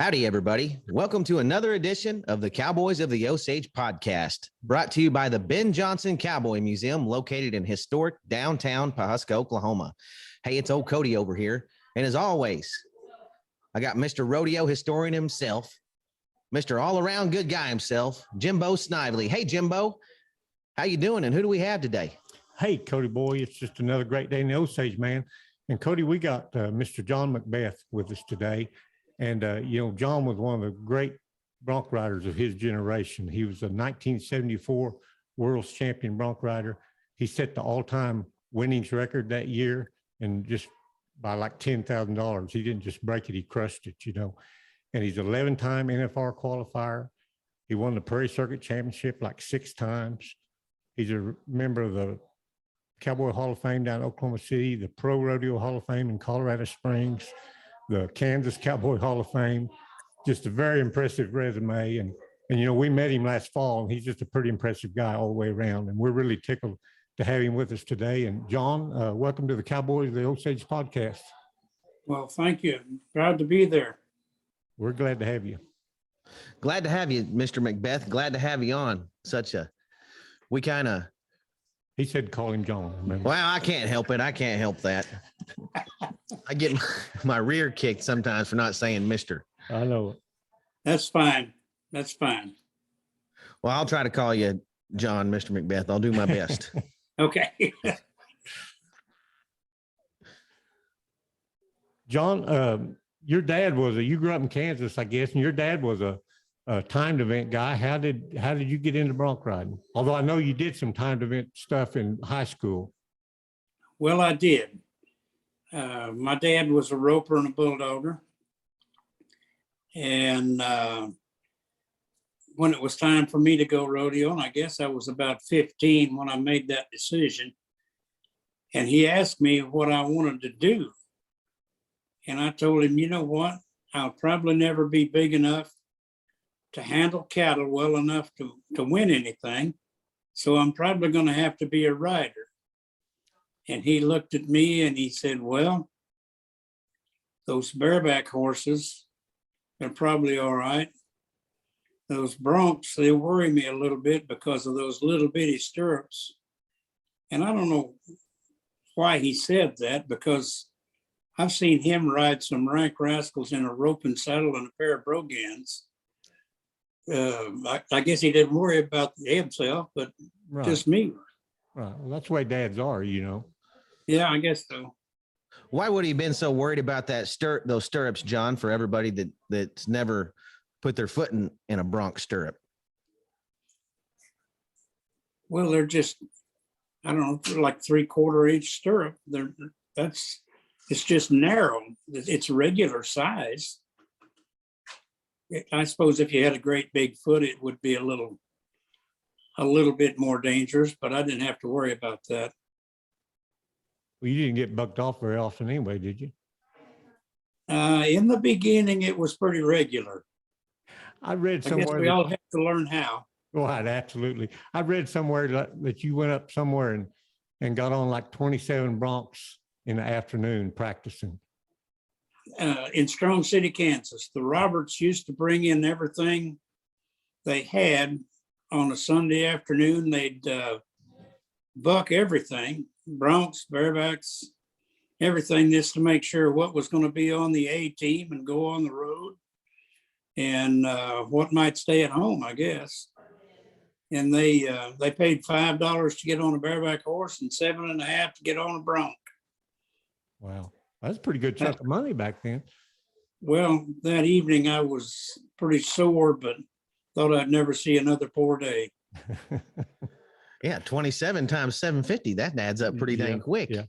Howdy, everybody. Welcome to another edition of the Cowboys of the Osage podcast, brought to you by the Ben Johnson Cowboy Museum, located in historic downtown Pawhuska, Oklahoma. Hey, it's old Cody over here. And as always, I got Mr. Rodeo historian himself, Mr. all-around good guy himself, Jimbo Snively. Hey, Jimbo, how you doing? And who do we have today? Hey, Cody boy, it's just another great day in the Osage, man. And Cody, we got Mr. John McBeth with us today. And, John was one of the great bronc riders of his generation. He was a 1974 world's champion bronc rider. He set the all-time winnings record that year, and just by like $10,000. He didn't just break it, he crushed it, And he's 11-time NFR qualifier. He won the Prairie Circuit Championship like 6 times. He's a member of the Cowboy Hall of Fame down in Oklahoma City, the Pro Rodeo Hall of Fame in Colorado Springs, the Kansas Cowboy Hall of Fame. Just a very impressive resume. And we met him last fall, and he's just a pretty impressive guy all the way around. And we're really tickled to have him with us today. And John, welcome to the Cowboys of the Osage podcast. Well, thank you. Proud to be there. We're glad to have you. Glad to have you, Mr. McBeth. Glad to have you on. He said call him John. Remember? Well, I can't help it. I can't help that. I get my rear kicked sometimes for not saying Mr. I know. That's fine. That's fine. Well, I'll try to call you John, Mr. McBeth. I'll do my best. Okay. John, your dad you grew up in Kansas, I guess, and your dad was a timed event guy. How did you get into bronc riding? Although I know you did some timed event stuff in high school. Well, I did. My dad was a roper and a bulldogger. And when it was time for me to go rodeo, and I guess I was about 15 when I made that decision, and he asked me what I wanted to do. And I told him, you know what? I'll probably never be big enough to handle cattle well enough to win anything. So I'm probably going to have to be a rider. And he looked at me and he said, well, those bareback horses are probably all right. Those broncs, they worry me a little bit because of those little bitty stirrups. And I don't know why he said that, because I've seen him ride some rank rascals in a rope and saddle and a pair of brogans. I guess he didn't worry about himself, but Right. Just me. Right. Well, that's the way dads are, Yeah, I guess so. Why would he have been so worried about those stirrups, John, for everybody that's never put their foot in a bronc stirrup? Well, they're just, I don't know, they're like 3/4 inch stirrup. It's just narrow. It's regular size. I suppose if you had a great big foot, it would be a little bit more dangerous, but I didn't have to worry about that. Well, you didn't get bucked off very often anyway, did you? In the beginning, it was pretty regular. I read I guess somewhere. we all have to learn how. Right, absolutely. I read somewhere that you went up somewhere and got on like 27 broncs in the afternoon practicing. In Strong City, Kansas, the Roberts used to bring in everything they had on a Sunday afternoon. They'd buck everything, broncs, barebacks, everything, just to make sure what was going to be on the A team and go on the road, and what might stay at home, I guess. And they paid $5 to get on a bareback horse and $7.50 to get on a bronc. Wow, that's a pretty good chunk of money back then. Well, that evening I was pretty sore, but thought I'd never see another poor day. Yeah, 27 times 750. That adds up pretty dang quick. Yeah.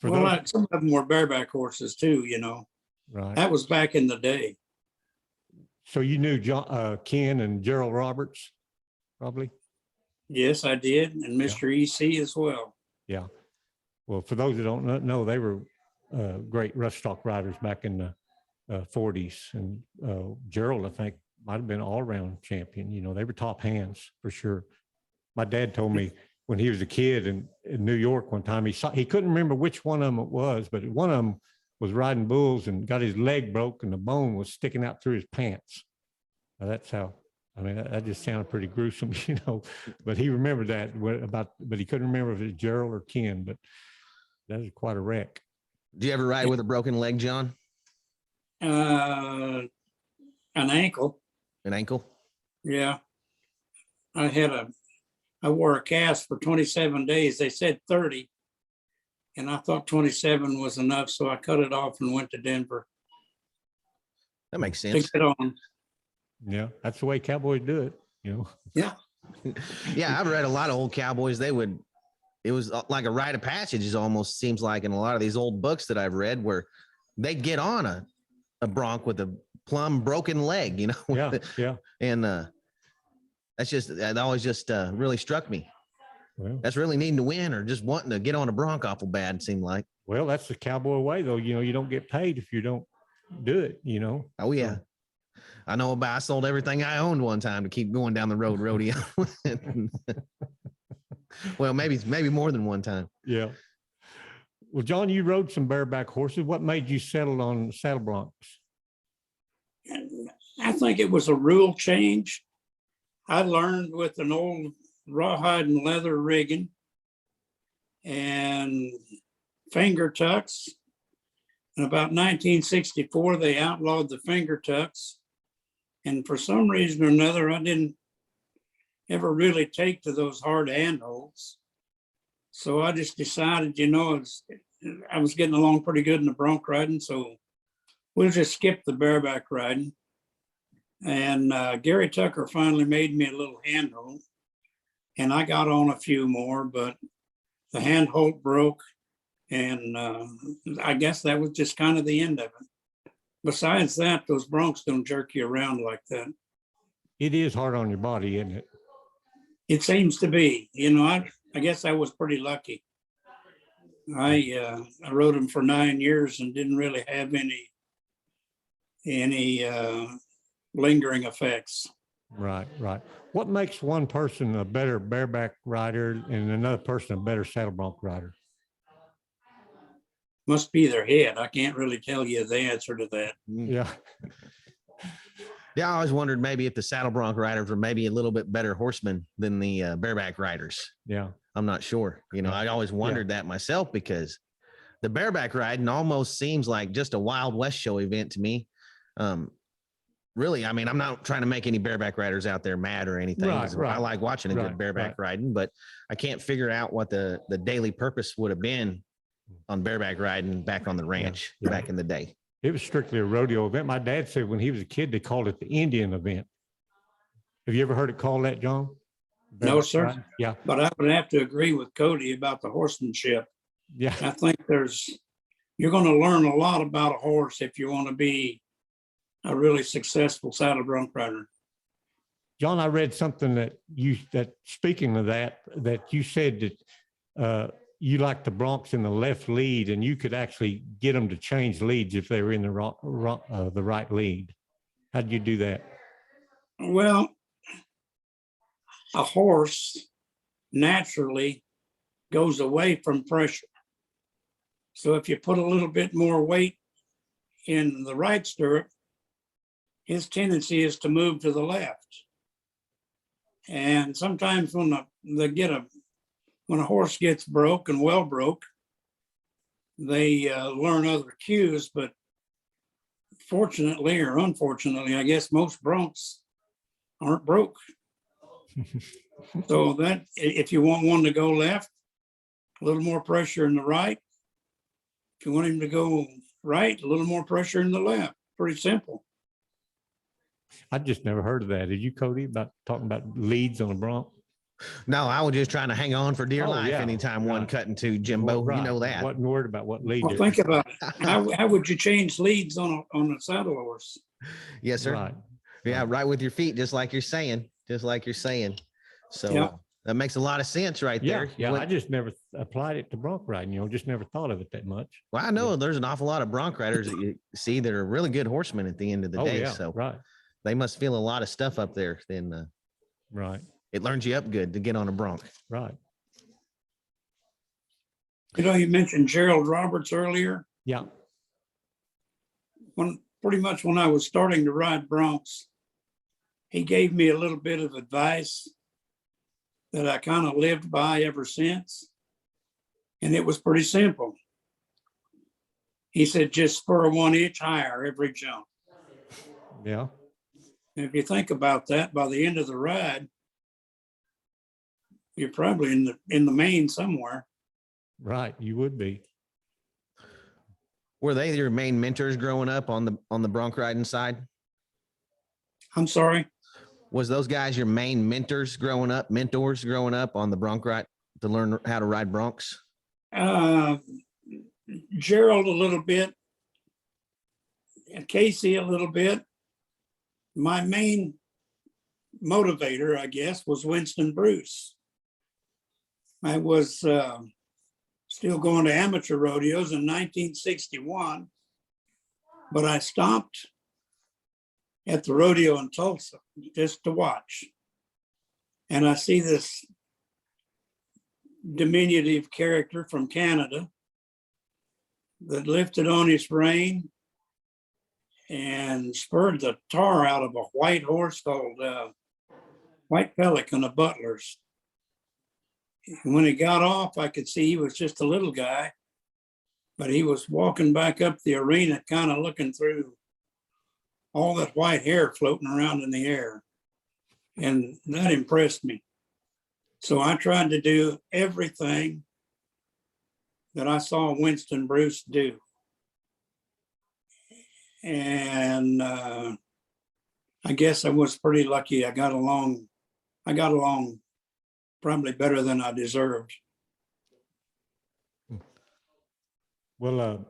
Some of them were bareback horses too, Right. That was back in the day. So you knew Ken and Gerald Roberts, probably? Yes, I did. And Mr. EC as well. Yeah. Well, for those that don't know, they were great rough stock riders back in the 40s. And Gerald, I think, might have been all-around champion. They were top hands for sure. My dad told me when he was a kid in New York one time, he couldn't remember which one of them it was, but one of them was riding bulls and got his leg broke and the bone was sticking out through his pants. Now, that's how, I mean, that just sounded pretty gruesome, you know, but he remembered that but he couldn't remember if it was Gerald or Ken, but that was quite a wreck. Do you ever ride with a broken leg, John? An ankle. An ankle? Yeah. I wore a cast for 27 days. They said 30. And I thought 27 was enough. So I cut it off and went to Denver. That makes to sense. get on. Yeah, that's the way cowboys do it, you know. Yeah. Yeah, I've read a lot of old cowboys. It was like a rite of passage, it almost seems like, in a lot of these old books that I've read, where they'd get on a bronc with a plumb broken leg, you know. Yeah, yeah. And that always just really struck me. Well, That's really needing to win or just wanting to get on a bronc awful bad, it seemed like. well, that's the cowboy way, though. You know, you don't get paid if you don't do it, you know. Oh, yeah. I sold everything I owned one time to keep going down the road rodeo. Well, maybe more than one time. Yeah. Well, John, you rode some bareback horses. What made you settle on saddle broncs? I think it was a rule change. I learned with an old rawhide and leather rigging and finger tucks. In about 1964, they outlawed the finger tucks. And for some reason or another, I didn't ever really take to those hard handholds. So I just decided, you know, I was getting along pretty good in the bronc riding. So we'll just skip the bareback riding. And Gary Tucker finally made me a little handhold. And I got on a few more, but the handhold broke. And I guess that was just kind of the end of it. Besides that, those broncs don't jerk you around like that. It is hard on your body, isn't it? It seems to be. You know, I guess I was pretty lucky. I rode them for 9 years and didn't really have any lingering effects. Right, right. What makes one person a better bareback rider and another person a better saddle bronc rider? Must be their head. I can't really tell you the answer to that. Yeah. Yeah, I always wondered maybe if the saddle bronc riders were maybe a little bit better horsemen than the bareback riders. Yeah. I'm not sure. You know, I always wondered that myself, because the bareback riding almost seems like just a Wild West show event to me. Really, I mean, I'm not trying to make any bareback riders out there mad or anything. Right. I like watching a good bareback riding, but I can't figure out what the daily purpose would have been on bareback riding back on the ranch back in the day. It was strictly a rodeo event. My dad said when he was a kid, they called it the Indian event. Have you ever heard it called that, John? No, sir. Yeah. But I would have to agree with Cody about the horsemanship. Yeah. I think you're going to learn a lot about a horse if you want to be a really successful saddle bronc rider. John, I read something that speaking of that you said that you like the broncs in the left lead, and you could actually get them to change leads if they were in the right lead. How did you do that? Well, a horse naturally goes away from pressure. So if you put a little bit more weight in the right stirrup, his tendency is to move to the left. And sometimes when a horse gets broke and well broke, they learn other cues, but fortunately or unfortunately, I guess most broncs aren't broke. So that if you want one to go left, a little more pressure in the right. If you want him to go right, a little more pressure in the left. Pretty simple. I just never heard of that. Did you, Cody, about talking about leads on a bronc? No, I was just trying to hang on for dear life yeah. anytime one cut into Jimbo. Well, You know that. Wasn't worried about what lead. Well, think about it. How would you change leads on a saddle horse? Yes, sir. Right. Yeah, right with your feet, just like you're saying. So that makes a lot of sense right there. Yeah, I just never applied it to bronc riding, just never thought of it that much. Well, I know there's an awful lot of bronc riders that you see that are really good horsemen at the end of the day. Yeah, so right. They must feel a lot of stuff up there. Then right. It learns you up good to get on a bronc. Right. You mentioned Gerald Roberts earlier. Yeah. pretty much when I was starting to ride broncs, he gave me a little bit of advice that I kind of lived by ever since. And it was pretty simple. He said, just spur 1 inch higher every jump. Yeah. And if you think about that, by the end of the ride, you're probably in the main somewhere. Right. You would be. Were they your main mentors growing up on the bronc riding side? I'm sorry. Was those guys your main mentors growing up on the bronc ride to learn how to ride broncs? Gerald a little bit, and Casey a little bit. My main motivator, I guess, was Winston Bruce. I was still going to amateur rodeos in 1961, but I stopped at the rodeo in Tulsa just to watch. And I see this diminutive character from Canada that lifted on his rein and spurred the tar out of a white horse called White Pelican of Butler's. And when he got off, I could see he was just a little guy, but he was walking back up the arena, kind of looking through all that white hair floating around in the air. And that impressed me. So I tried to do everything that I saw Winston Bruce do. And I guess I was pretty lucky. I got along probably better than I deserved. Well,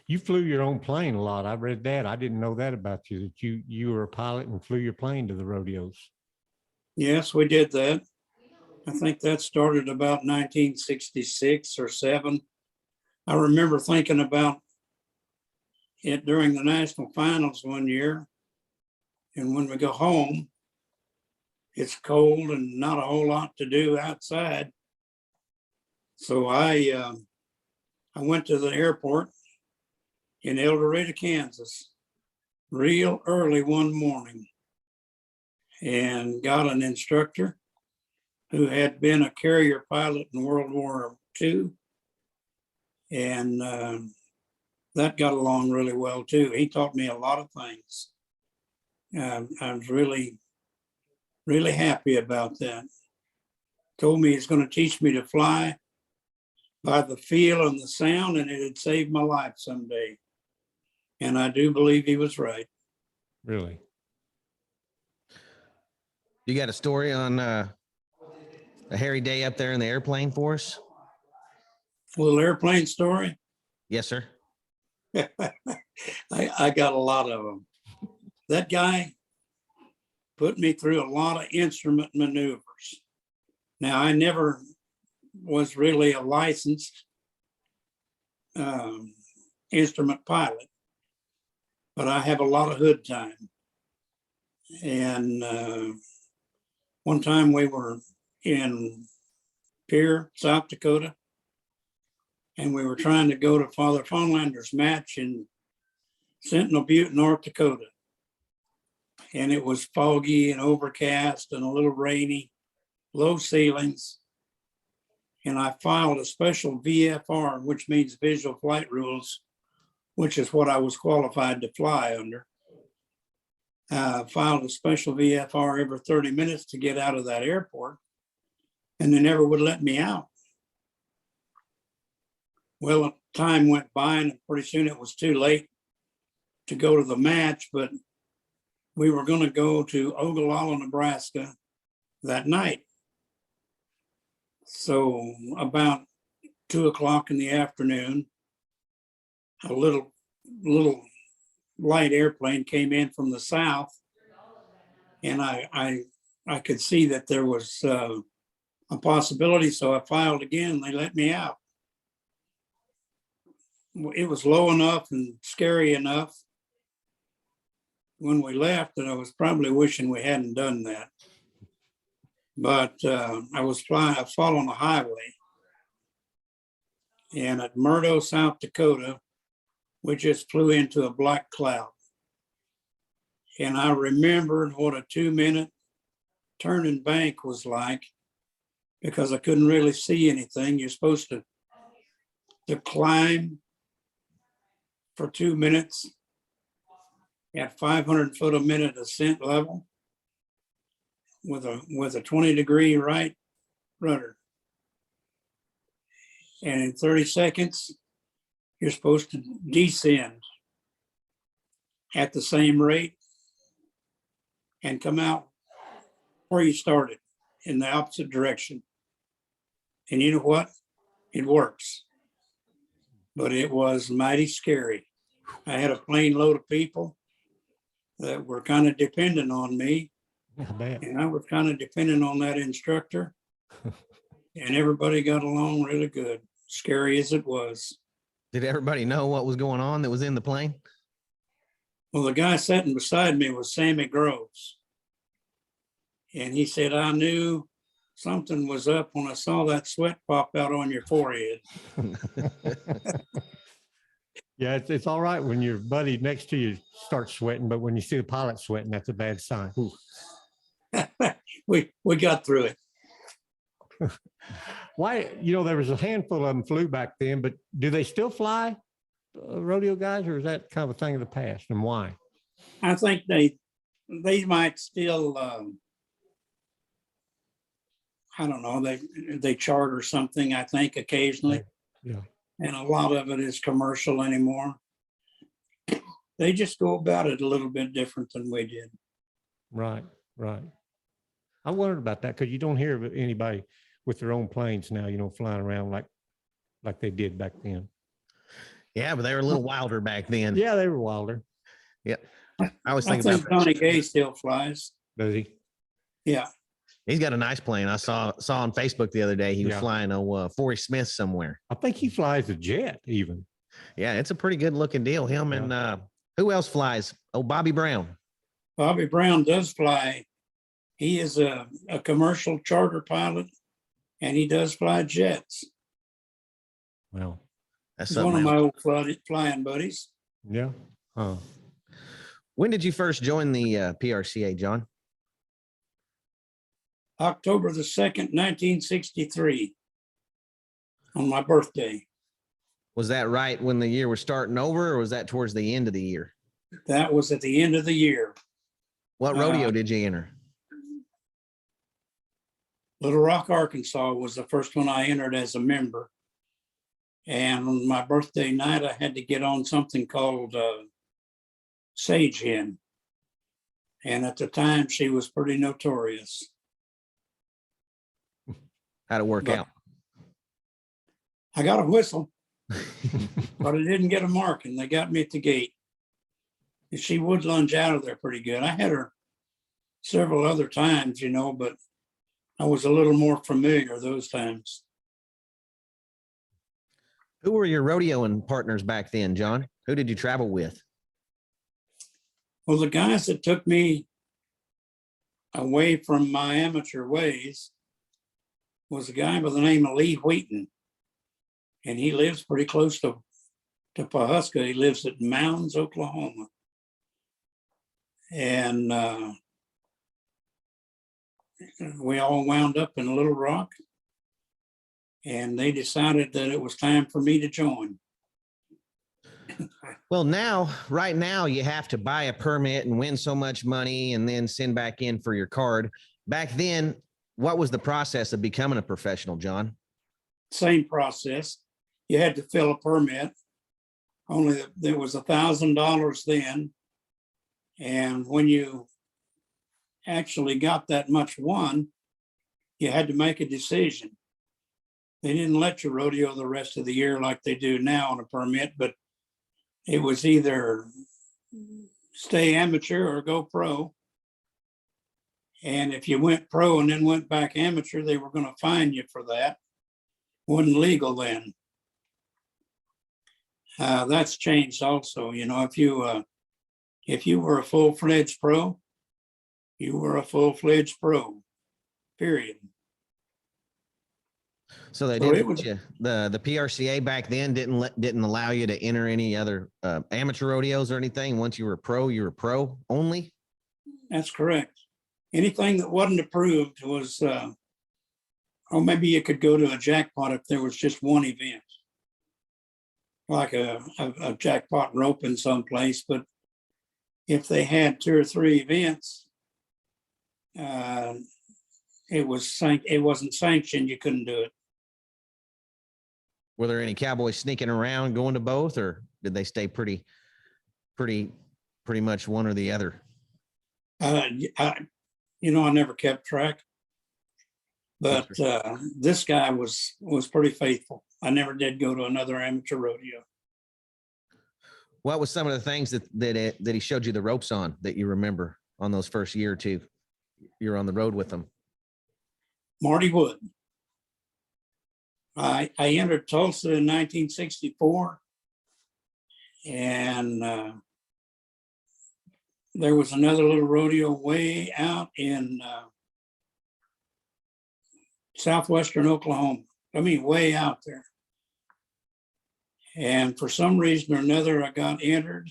you flew your own plane a lot. I read that. I didn't know that about you, that you were a pilot and flew your plane to the rodeos. Yes, we did that. I think that started about 1966 or 7. I remember thinking about it during the National Finals one year. And when we go home, it's cold and not a whole lot to do outside. So I went to the airport in El Dorado, Kansas, real early one morning, and got an instructor who had been a carrier pilot in World War II. And that got along really well too. He taught me a lot of things. I was really, really happy about that. Told me he's going to teach me to fly by the feel and the sound, and it had saved my life someday. And I do believe he was right. Really? You got a story on a hairy day up there in the airplane for us? A little airplane story. Yes, sir. I got a lot of them. That guy put me through a lot of instrument maneuvers. Now, I never was really a licensed instrument pilot, but I have a lot of hood time. And one time we were in Pierre, South Dakota, and we were trying to go to Father Fonlander's match in Sentinel Butte, North Dakota. And it was foggy and overcast and a little rainy, low ceilings. And I filed a special VFR, which means visual flight rules, which is what I was qualified to fly under. Filed a special VFR every 30 minutes to get out of that airport, and they never would let me out. Well, time went by, and pretty soon it was too late to go to the match, but we were going to go to Ogallala, Nebraska that night. So about 2:00 in the afternoon, a little light airplane came in from the south, and I could see that there was a possibility, so I filed again. They let me out. It was low enough and scary enough when we left that I was probably wishing we hadn't done that. But I was following a highway, and at Murdo, South Dakota, we just flew into a black cloud. And I remembered what a 2-minute turning bank was like, because I couldn't really see anything. You're supposed to climb for 2 minutes at 500 foot a minute ascent level with a 20-degree right rudder. And in 30 seconds, you're supposed to descend at the same rate and come out where you started in the opposite direction. And you know what? It works. But it was mighty scary. I had a plane load of people that were kind of dependent on me. And I was kind of dependent on that instructor. And everybody got along really good, scary as it was. Did everybody know what was going on that was in the plane? Well, the guy sitting beside me was Sammy Groves. And he said, I knew something was up when I saw that sweat pop out on your forehead. Yeah, it's all right when your buddy next to you starts sweating, but when you see the pilot sweating, that's a bad sign. We got through it. Why, there was a handful of them flew back then, but do they still fly, rodeo guys, or is that kind of a thing of the past, and why? I think they might still, I don't know, they charter something, I think, occasionally. Yeah. And a lot of it is commercial anymore. They just go about it a little bit different than we did. Right. I wondered about that because you don't hear of anybody with their own planes now, flying around like they did back then. Yeah, but they were a little wilder back then. Yeah, they were wilder. Yeah. I was I thinking think about Tony Gay still flies. Does he? Yeah. He's got a nice plane. I saw on Facebook the other day. He was Yeah. flying a Forrest Smith somewhere. I think he flies a jet even. Yeah, it's a pretty good looking deal. Him and who else flies? Oh, Bobby Brown. Bobby Brown does fly. He is a commercial charter pilot, and he does fly jets. Well, That's He's one of something my else. old flying buddies. yeah. When did you first join the PRCA, John? October the 2nd, 1963, on my birthday. Was that right when the year was starting over, or was that towards the end of the year? That was at the end of the year. What rodeo did you enter? Little Rock, Arkansas was the first one I entered as a member. And on my birthday night, I had to get on something called Sage Hen. And at the time, she was pretty notorious. How'd it work out? I got a whistle, but I didn't get a mark, and they got me at the gate. And she would lunge out of there pretty good. I had her several other times, but I was a little more familiar those times. Who were your rodeoing partners back then, John? Who did you travel with? Well, the guys that took me away from my amateur ways was a guy by the name of Lee Wheaton. And he lives pretty close to Pawhuska. He lives at Mounds, Oklahoma. And we all wound up in Little Rock. And they decided that it was time for me to join. Well, right now, you have to buy a permit and win so much money and then send back in for your card. Back then, what was the process of becoming a professional, John? Same process. You had to fill a permit. Only there was $1,000 then. And when you actually got that much won, you had to make a decision. They didn't let you rodeo the rest of the year like they do now on a permit, but it was either stay amateur or go pro. And if you went pro and then went back amateur, they were going to fine you for that. Wasn't legal then. That's changed also. If you were a full-fledged pro, you were a full-fledged pro, period. So they So didn't it let was, you, the PRCA back then didn't allow you to enter any other amateur rodeos or anything. Once you were pro only. that's correct. Anything that wasn't approved was, or maybe you could go to a jackpot if there was just one event, like a jackpot rope in some place. But if they had 2 or 3 events, it wasn't sanctioned. You couldn't do it. Were there any cowboys sneaking around going to both, or did they stay pretty much one or the other? I never kept track, but this guy was pretty faithful. I never did go to another amateur rodeo. What was some of the things that he showed you the ropes on that you remember on those first year or two? You're on the road with them. Marty Wood. I entered Tulsa in 1964, and there was another little rodeo way out in southwestern Oklahoma. I mean, way out there. And for some reason or another, I got entered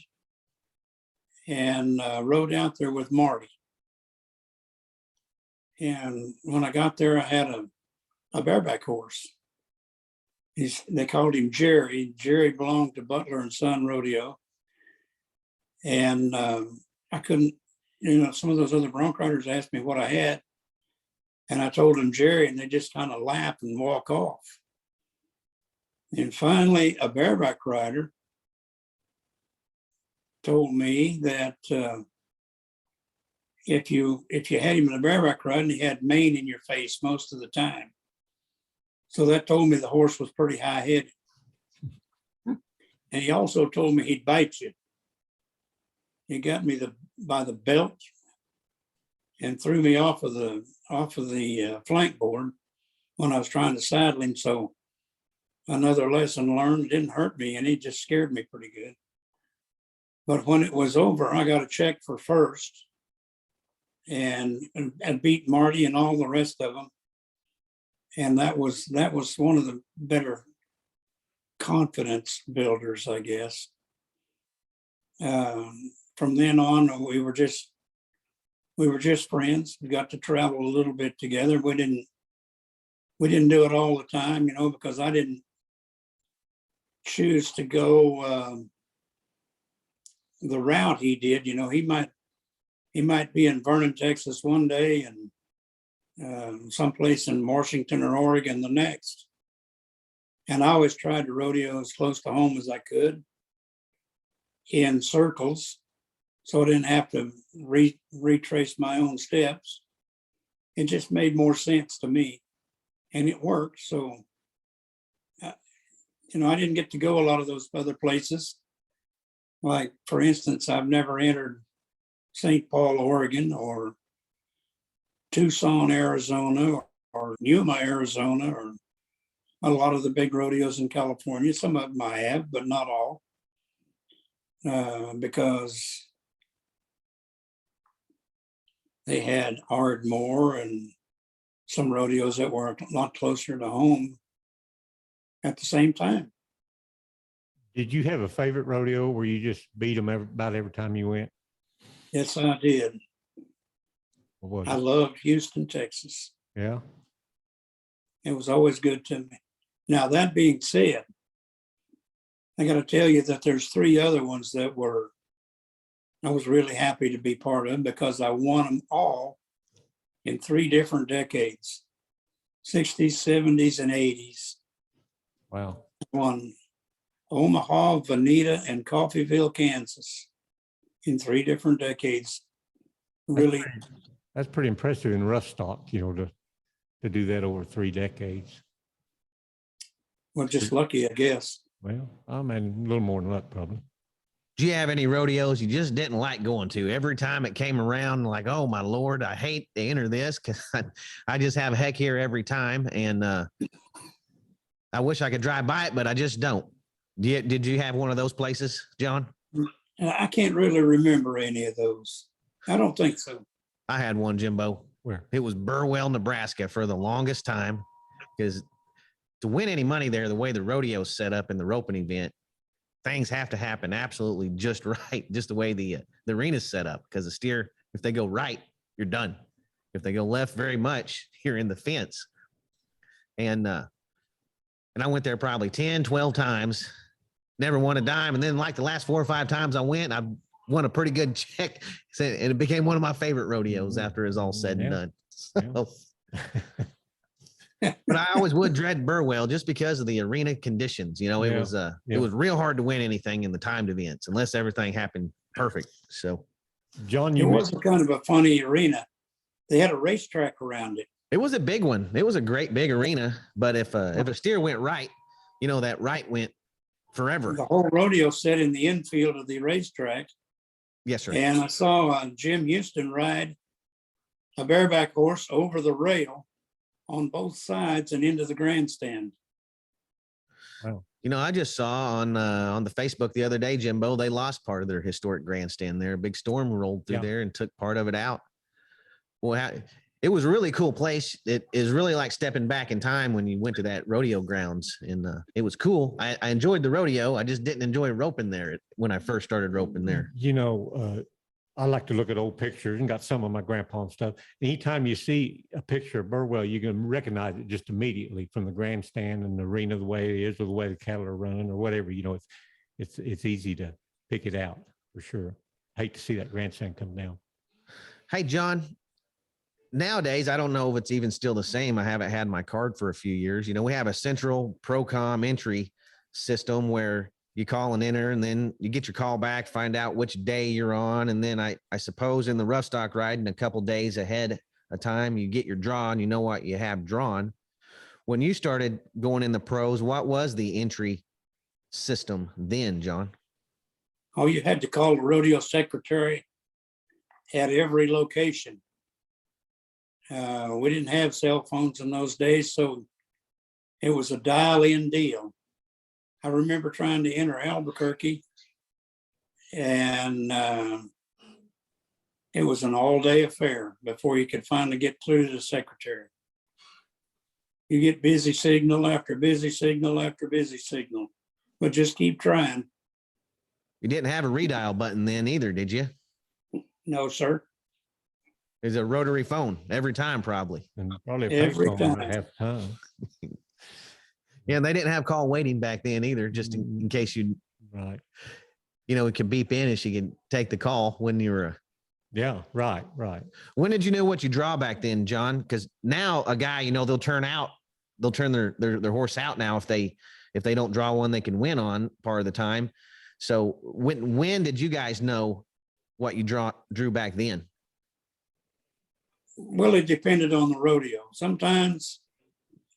and rode out there with Marty. And when I got there, I had a bareback horse. They called him Jerry. Jerry belonged to Butler and Son Rodeo. And I couldn't, some of those other bronc riders asked me what I had. And I told them Jerry, and they just kind of laugh and walk off. And finally, a bareback rider told me that if you had him in a bareback ride, and he had mane in your face most of the time. So that told me the horse was pretty high-headed. And he also told me he'd bite you. He got me by the belt and threw me off of the flank board when I was trying to saddle him. So another lesson learned. It didn't hurt me, and he just scared me pretty good. But when it was over, I got a check for first and beat Marty and all the rest of them. And that was one of the better confidence builders, I guess. From then on, we were just friends. We got to travel a little bit together. We didn't do it all the time, because I didn't choose to go the route he did. He might be in Vernon, Texas one day, and someplace in Washington or Oregon the next. And I always tried to rodeo as close to home as I could in circles, so I didn't have to retrace my own steps. It just made more sense to me, and it worked. So, I didn't get to go a lot of those other places. Like, for instance, I've never entered St. Paul, Oregon, or Tucson, Arizona, or Yuma, Arizona, or a lot of the big rodeos in California. Some of them I have, but not all, because they had Ardmore and some rodeos that were a lot closer to home at the same time. Did you have a favorite rodeo where you just beat them about every time you went? Yes, I did. What was I it? loved Houston, Texas. Yeah. It was always good to me. Now, that being said, I got to tell you that there's 3 other ones that I was really happy to be part of, because I won them all in 3 different decades, 60s, 70s, and 80s. Wow. I won Omaha, Veneta, and Coffeyville, Kansas in 3 different decades. Really. That's pretty impressive in rough stock, to do that over 3 decades. Well, just lucky, I guess. Well, I mean, a little more than luck, probably. Do you have any rodeos you just didn't like going to? Every time it came around, like, oh my Lord, I hate to enter this because I just have heck here every time, and I wish I could drive by it, but I just don't. Did you have one of those places, John? I can't really remember any of those. I don't think so. I had one, Jimbo. Where? It was Burwell, Nebraska for the longest time, because to win any money there, the way the rodeo's set up in the roping event, things have to happen absolutely just right, just the way the arena's set up. Because the steer, if they go right, you're done. If they go left very much, you're in the fence. And I went there probably 10, 12 times, never won a dime. And then like the last 4 or 5 times I went, I won a pretty good check. And it became one of my favorite rodeos after it's all said and done. So, but I always would dread Burwell just because of the arena conditions. You know, it was real hard to win anything in the timed events unless everything happened perfect. So, John, it was kind of a funny arena. They had a racetrack around it. It was a big one. It was a great big arena. But if a steer went right, you know, that right went forever. The whole rodeo set in the infield of the racetrack. Yes, sir. And I saw Jim Houston ride a bareback horse over the rail on both sides and into the grandstand. Wow. You know, I just saw on the Facebook the other day, Jimbo, they lost part of their historic grandstand there. A big storm rolled through there and took part of it out. Well, it was a really cool place. It is really like stepping back in time when you went to that rodeo grounds, and it was cool. I enjoyed the rodeo. I just didn't enjoy roping there when I first started roping there. You know, I like to look at old pictures and got some of my grandpa and stuff. Anytime you see a picture of Burwell, you can recognize it just immediately from the grandstand and the arena, the way it is, or the way the cattle are running, or whatever. You know, it's easy to pick it out for sure. Hate to see that grandstand come down. Hey, John. Nowadays, I don't know if it's even still the same. I haven't had my card for a few years. You know, we have a central Procom entry system where you call and enter, and then you get your call back, find out which day you're on. And then I suppose in the rough stock riding a couple days ahead of time, you get your draw and you know what you have drawn. When you started going in the pros, what was the entry system then, John? Oh, you had to call the rodeo secretary at every location. We didn't have cell phones in those days, so it was a dial-in deal. I remember trying to enter Albuquerque, and it was an all-day affair before you could finally get through to the secretary. You get busy signal after busy signal after busy signal, but just keep trying. You didn't have a redial button then either, did you? No, sir. There's a rotary phone every time, probably. And probably Every time. time. Half the time. Yeah, and they didn't have call waiting back then either, just in case you, Right. You know, it could beep in and she could take the call when you were. Yeah, right. When did you know what you draw back then, John? Because now a guy, you know, they'll turn their horse out now if they don't draw one they can win on part of the time. So when did you guys know what you drew back then? Well, it depended on the rodeo. Sometimes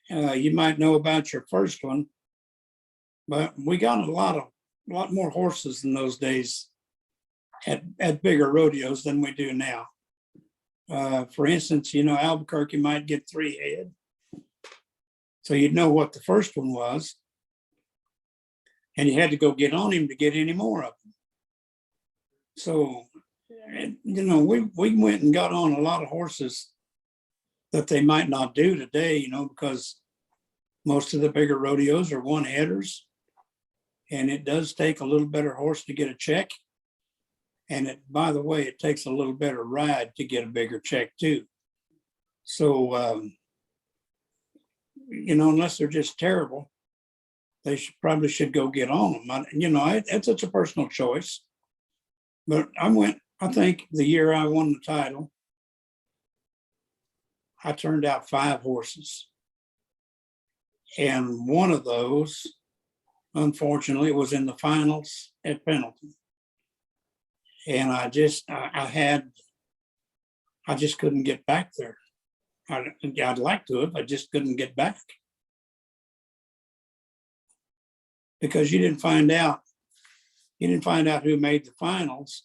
you might know about your first one, but we got a lot more horses in those days at bigger rodeos than we do now. For instance, you know, Albuquerque might get 3 head. So you'd know what the first one was. And you had to go get on him to get any more of them. So, you know, we went and got on a lot of horses that they might not do today, you know, because most of the bigger rodeos are one headers. And it does take a little better horse to get a check. And by the way, it takes a little better ride to get a bigger check too. So, you know, unless they're just terrible, they probably should go get on them. You know, it's a personal choice. But I think the year I won the title, I turned out 5 horses. And one of those, unfortunately, was in the finals at Pendleton. And I just couldn't get back there. I'd like to have, I just couldn't get back. Because you didn't find out who made the finals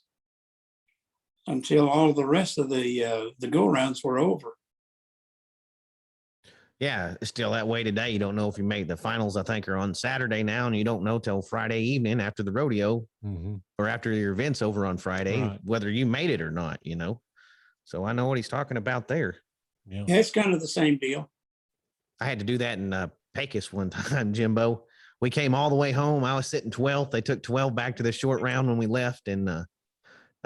until all the rest of the go-rounds were over. Yeah, it's still that way today. You don't know if you made the finals, I think, are on Saturday now, and you don't know till Friday evening after the rodeo or after your event's over on Friday, whether you made it or not, you know. So I know what he's talking about there. Yeah, it's kind of the same deal. I had to do that in Pecos one time, Jimbo. We came all the way home. I was sitting 12th. They took 12 back to the short round when we left. And I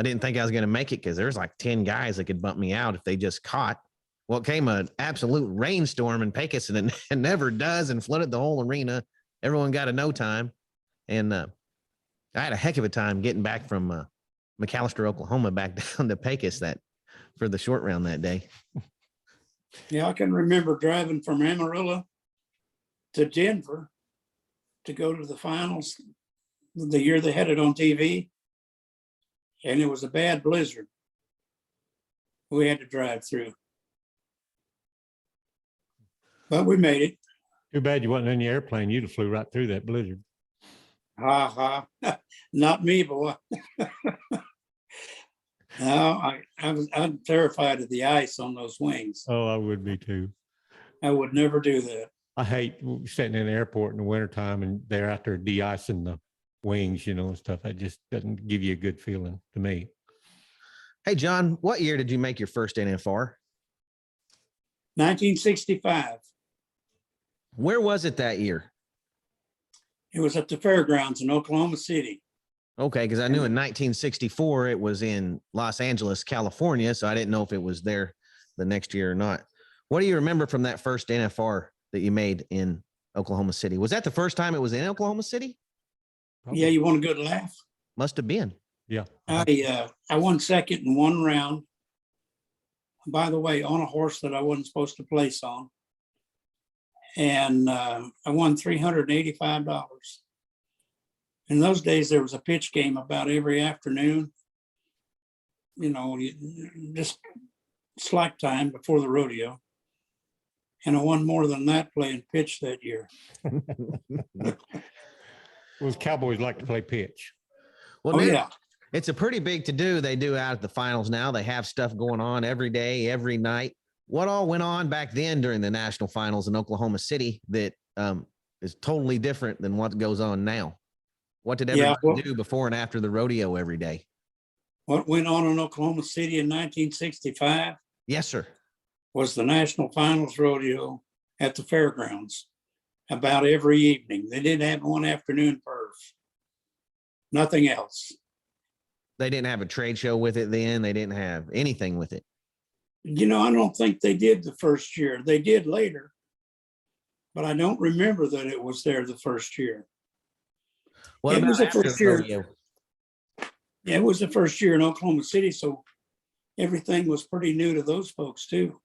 didn't think I was going to make it because there's like 10 guys that could bump me out if they just caught. Well, it came an absolute rainstorm in Pecos, and it never does, and flooded the whole arena. Everyone got a no time. And I had a heck of a time getting back from McAllister, Oklahoma, back down to Pecos for the short round that day. Yeah, I can remember driving from Amarillo to Denver to go to the finals the year they had it on TV. And it was a bad blizzard we had to drive through. But we made it. Too bad you wasn't in the airplane. You'd have flew right through that blizzard. Ha ha. Not me, boy. No, I'm terrified of the ice on those wings. Oh, I would be too. I would never do that. I hate sitting in the airport in the wintertime and they're out there de-icing the wings, and stuff. That just doesn't give you a good feeling to me. Hey, John, what year did you make your first NFR? 1965. Where was it that year? It was at the fairgrounds in Oklahoma City. Okay, because I knew in 1964 it was in Los Angeles, California, so I didn't know if it was there the next year or not. What do you remember from that first NFR that you made in Oklahoma City? Was that the first time it was in Oklahoma City? Probably. Yeah, you want a good laugh? Must have been. Yeah. I won second in one round. By the way, on a horse that I wasn't supposed to place on. And I won $385. In those days, there was a pitch game about every afternoon. Just slack time before the rodeo. And I won more than that playing pitch that year. Well, Cowboys like to play pitch. Well, Oh, now, yeah. it's a pretty big to-do they do out at the finals now. They have stuff going on every day, every night. What all went on back then during the national finals in Oklahoma City that is totally different than what goes on now? What did everybody do before and after the rodeo every day? What went on in Oklahoma City in 1965 Yes, sir. was the National Finals Rodeo at the fairgrounds about every evening. They didn't have one afternoon perf. Nothing else. They didn't have a trade show with it then. They didn't have anything with it. I don't think they did the first year. They did later, but I don't remember that it was there the first year. What It was about the after first the year. rodeo? Yeah, it was the first year in Oklahoma City, so everything was pretty new to those folks too.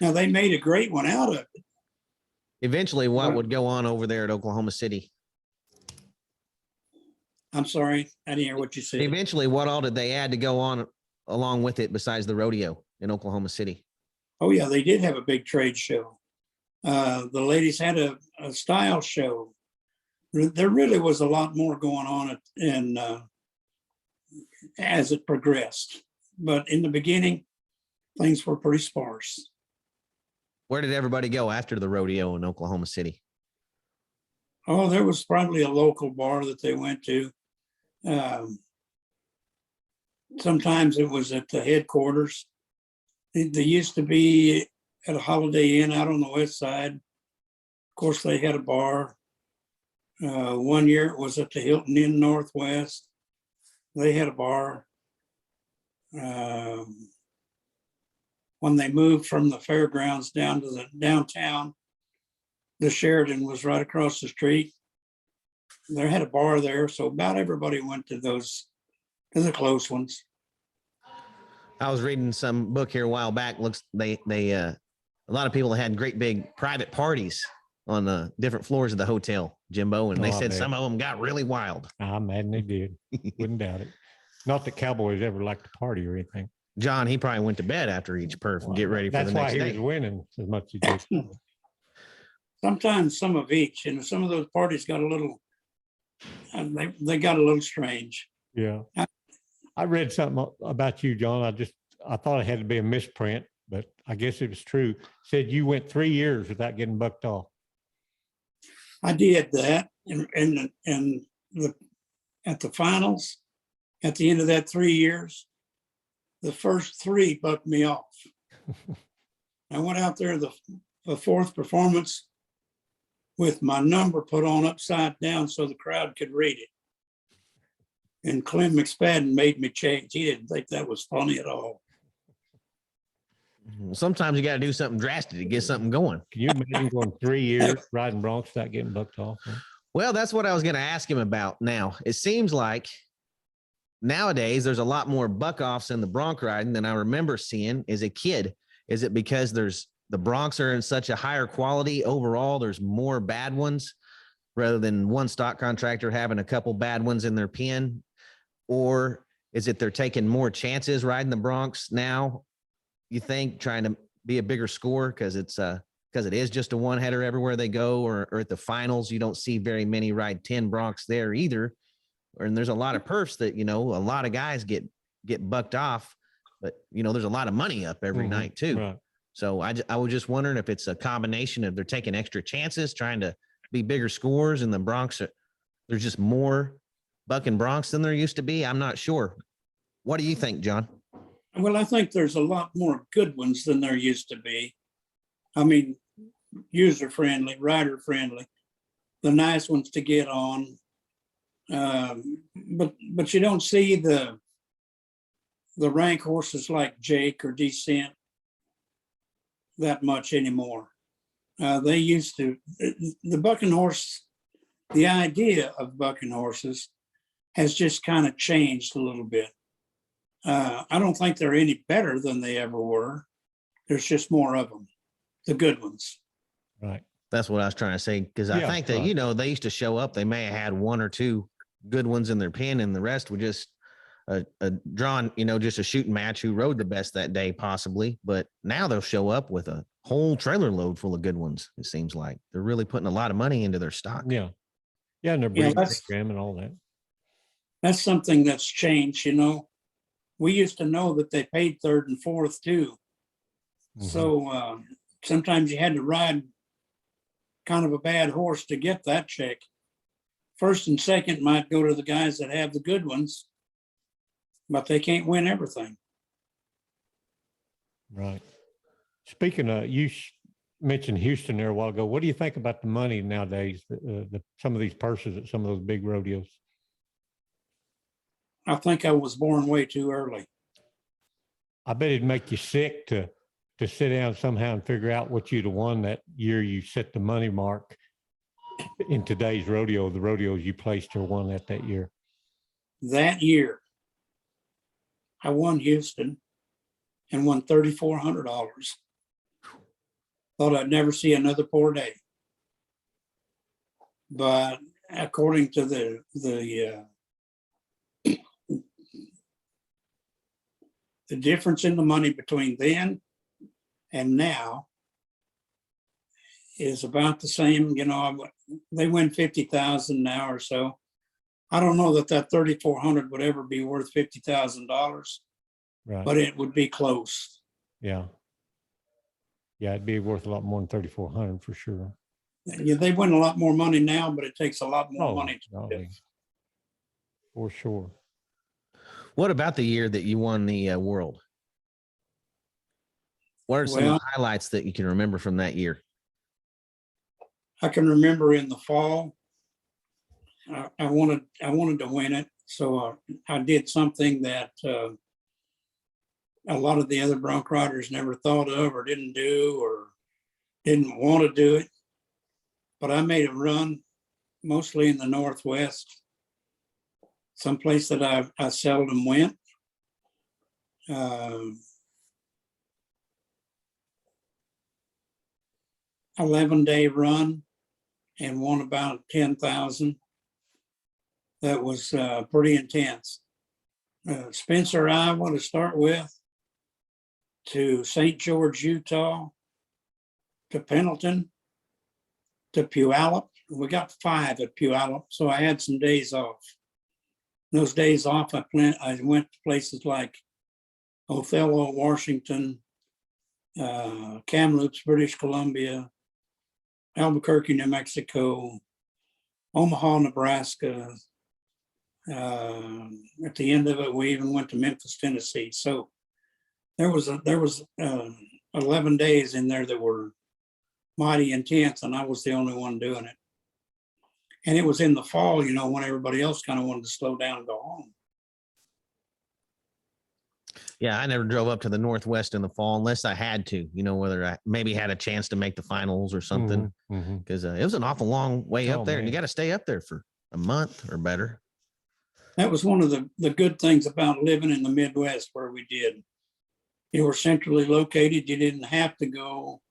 Now they made a great one out of it. Eventually, what would go on over there at Oklahoma City? I'm sorry, I didn't hear what you said. Eventually, what all did they add to go on along with it besides the rodeo in Oklahoma City? Oh yeah, they did have a big trade show. The ladies had a style show. There really was a lot more going on as it progressed. But in the beginning, things were pretty sparse. Where did everybody go after the rodeo in Oklahoma City? Oh, there was probably a local bar that they went to. Sometimes it was at the headquarters. They used to be at a Holiday Inn out on the west side. Of course, they had a bar. One year it was at the Hilton Inn Northwest. They had a bar. When they moved from the fairgrounds down to the downtown, the Sheridan was right across the street. They had a bar there, so about everybody went to the close ones. I was reading some book here a while back. A lot of people had great big private parties on the different floors of the hotel, Jimbo, and they said some of them got really wild. I imagine they did. Wouldn't doubt it. Not that Cowboys ever liked to party or anything. John, he probably went to bed after each perf and get ready for the next day. That's why he was winning as much as he did. Sometimes some of each, and some of those parties got a little, they got a little strange. Yeah. I read something about you, John. I thought it had to be a misprint, but I guess it was true. Said you went 3 years without getting bucked off. I did that, and at the finals, at the end of that 3 years, the first three bucked me off. I went out there the a fourth performance with my number put on upside down so the crowd could read it. And Clem McSpadden made me change. He didn't think that was funny at all. Sometimes you got to do something drastic to get something going. Can you imagine going 3 years riding broncs without getting bucked off? Huh? Well, that's what I was going to ask him about. Now, it seems like nowadays there's a lot more buck offs in the bronc riding than I remember seeing as a kid. Is it because the broncs are in such a higher quality overall? There's more bad ones rather than one stock contractor having a couple bad ones in their pen? Or is it they're taking more chances riding the broncs now, you think, trying to be a bigger score because it is just a one header everywhere they go, or at the finals you don't see very many ride 10 broncs there either. And there's a lot of perfs that, a lot of guys get bucked off, but there's a lot of money up every night too. Right. So I was just wondering if it's a combination of they're taking extra chances, trying to be bigger scores, and the broncs there's just more bucking broncs than there used to be. I'm not sure. What do you think, John? Well, I think there's a lot more good ones than there used to be. I mean, user-friendly, rider-friendly, the nice ones to get on. But you don't see the rank horses like Jake or Descent that much anymore. They used to, the bucking horse, the idea of bucking horses has just kind of changed a little bit. I don't think they're any better than they ever were. There's just more of them, the good ones. Right. That's what I was trying to say, because I think that, right. They used to show up, they may have had one or two good ones in their pen, and the rest were just a drawn, just a shooting match who rode the best that day, possibly. But now they'll show up with a whole trailer load full of good ones. It seems like they're really putting a lot of money into their stock. Yeah. Yeah. And their breeding program and all that. That's something that's changed, We used to know that they paid third and fourth too. Mm-hmm. So sometimes you had to ride kind of a bad horse to get that check. First and second might go to the guys that have the good ones, but they can't win everything. Right. Speaking of, you mentioned Houston there a while ago. What do you think about the money nowadays? Some of these purses at some of those big rodeos. I think I was born way too early. I bet it'd make you sick to sit down somehow and figure out what you'd have won that year you set the money mark in today's rodeo, the rodeos you placed or won at that year. That year, I won Houston and won $3,400. Thought I'd never see another poor day. But according to the difference in the money between then and now is about the same. They win 50,000 now or so. I don't know that 3,400 would ever be worth $50,000, right? But it would be close. Yeah. Yeah, it'd be worth a lot more than 3,400 for sure. Yeah, they win a lot more money now, but it takes a lot more money to do. For sure. What about the year that you won the world? What are some of the highlights that you can remember from that year? I can remember in the fall, I wanted to win it. So I did something that a lot of the other bronc riders never thought of or didn't do or didn't want to do it. But I made a run mostly in the Northwest, someplace that I seldom went. 11-day run and won about 10,000. That was pretty intense. Spencer, Iowa to start with, to St. George, Utah, to Pendleton, to Puyallup. We got 5 at Puyallup, so I had some days off. Those days off, I went to places like Othello, Washington, Kamloops, British Columbia, Albuquerque, New Mexico, Omaha, Nebraska. At the end of it, we even went to Memphis, Tennessee. So there was 11 days in there that were mighty intense, and I was the only one doing it. And it was in the fall, when everybody else kind of wanted to slow down and go home. Yeah, I never drove up to the Northwest in the fall unless I had to, whether I maybe had a chance to make the finals or something, because it was an awful long way up there, and you got to stay up there for a month or better. That was one of the good things about living in the Midwest where we did. You were centrally located. You didn't have to go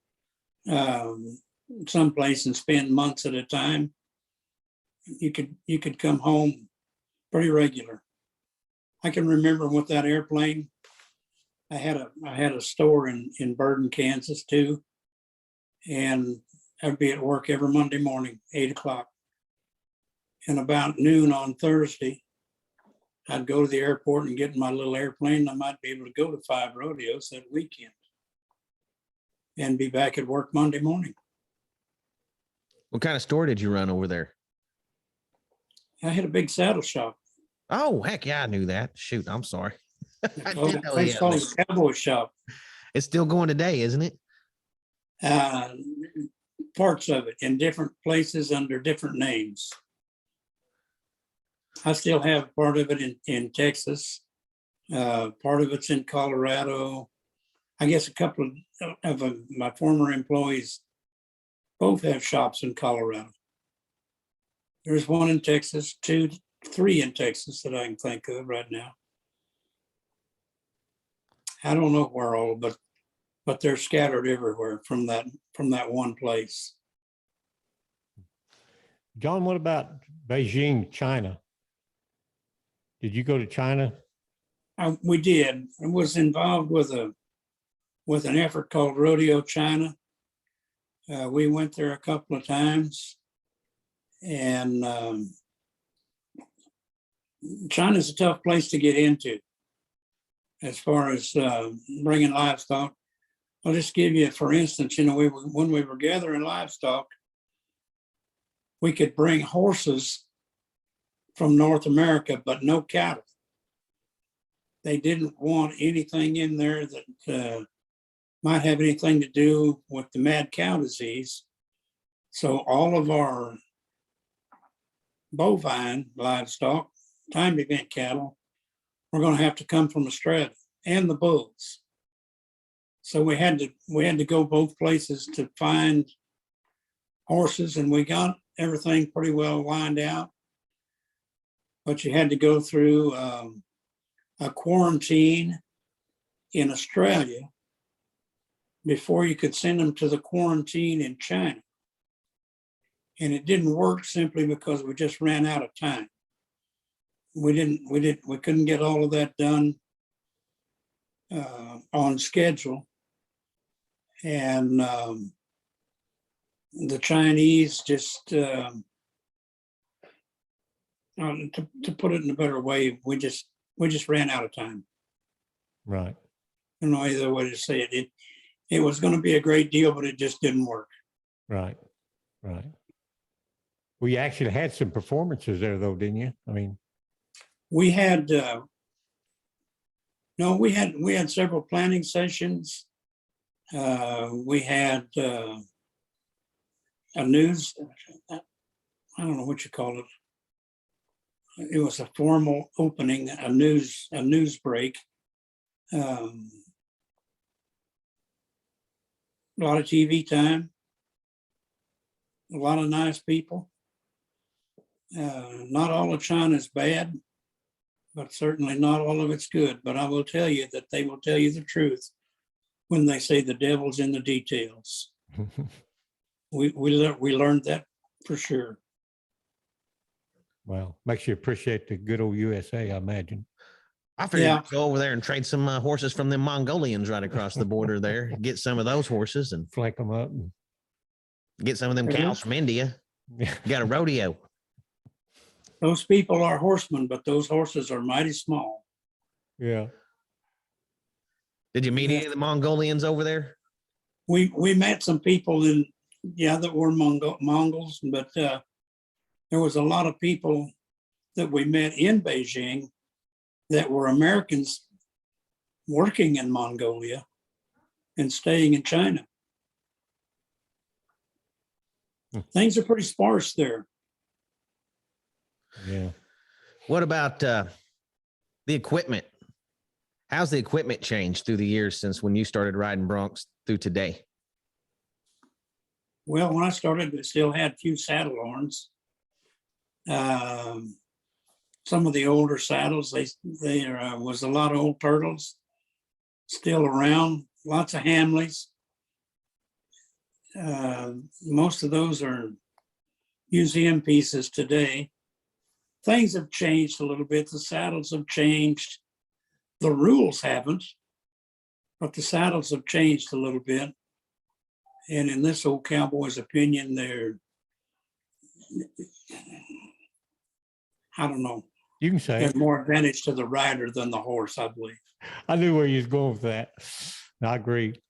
someplace and spend months at a time. You could come home pretty regular. I can remember with that airplane, I had a store in Burden, Kansas too. And I'd be at work every Monday morning, 8:00. And about noon on Thursday, I'd go to the airport and get in my little airplane. I might be able to go to 5 rodeos that weekend and be back at work Monday morning. What kind of store did you run over there? I had a big saddle shop. Oh, heck yeah, I knew that. Shoot, I'm sorry. It's called a cowboy shop. It's still going today, isn't it? Parts of it in different places under different names. I still have part of it in Texas. Part of it's in Colorado. I guess a couple of my former employees both have shops in Colorado. There's one in Texas, 2, 3 in Texas that I can think of right now. I don't know where all, but they're scattered everywhere from that one place. John, what about Beijing, China? Did you go to China? We did. I was involved with an effort called Rodeo China. We went there a couple of times, and China's a tough place to get into as far as bringing livestock. I'll just give you, for instance, when we were gathering livestock, we could bring horses from North America, but no cattle. They didn't want anything in there that might have anything to do with the mad cow disease. So all of our bovine livestock, time event cattle, we're going to have to come from Australia, and the bulls. So we had to go both places to find horses, and we got everything pretty well lined out. But you had to go through a quarantine in Australia before you could send them to the quarantine in China. And it didn't work simply because we just ran out of time. We couldn't get all of that done on schedule. And the Chinese just, to put it in a better way, we just ran out of time. Right. I don't know either way to say it. It was going to be a great deal, but it just didn't work. Right. Right. Well, you actually had some performances there, though, didn't you? I mean, we had several planning sessions. We had a news, I don't know what you call it. It was a formal opening, a news break. A lot of TV time, a lot of nice people. Not all of China's bad, but certainly not all of it's good. But I will tell you that they will tell you the truth when they say the devil's in the details. We learned that for sure. Well, makes you appreciate the good old USA, I imagine. I figured I'd go over there and trade some horses from them Mongolians right across the border there. Get some of those horses and flank them up. And get some of them cows from India. You got a rodeo. Those people are horsemen, but those horses are mighty small. Yeah. Did you meet any of the Mongolians over there? We met some people that were Mongols, but there was a lot of people that we met in Beijing that were Americans working in Mongolia and staying in China. Things are pretty sparse there. Yeah. What about the equipment? How's the equipment changed through the years since when you started riding broncs through today? Well, when I started, it still had a few saddle horns. Some of the older saddles, there was a lot of old turtles still around, lots of Hamleys. Most of those are museum pieces today. Things have changed a little bit. The saddles have changed. The rules haven't, but the saddles have changed a little bit. And in this old cowboy's opinion, I don't know. You can say There's more advantage to the rider than the horse, I believe. I knew where you was going with that. I agree.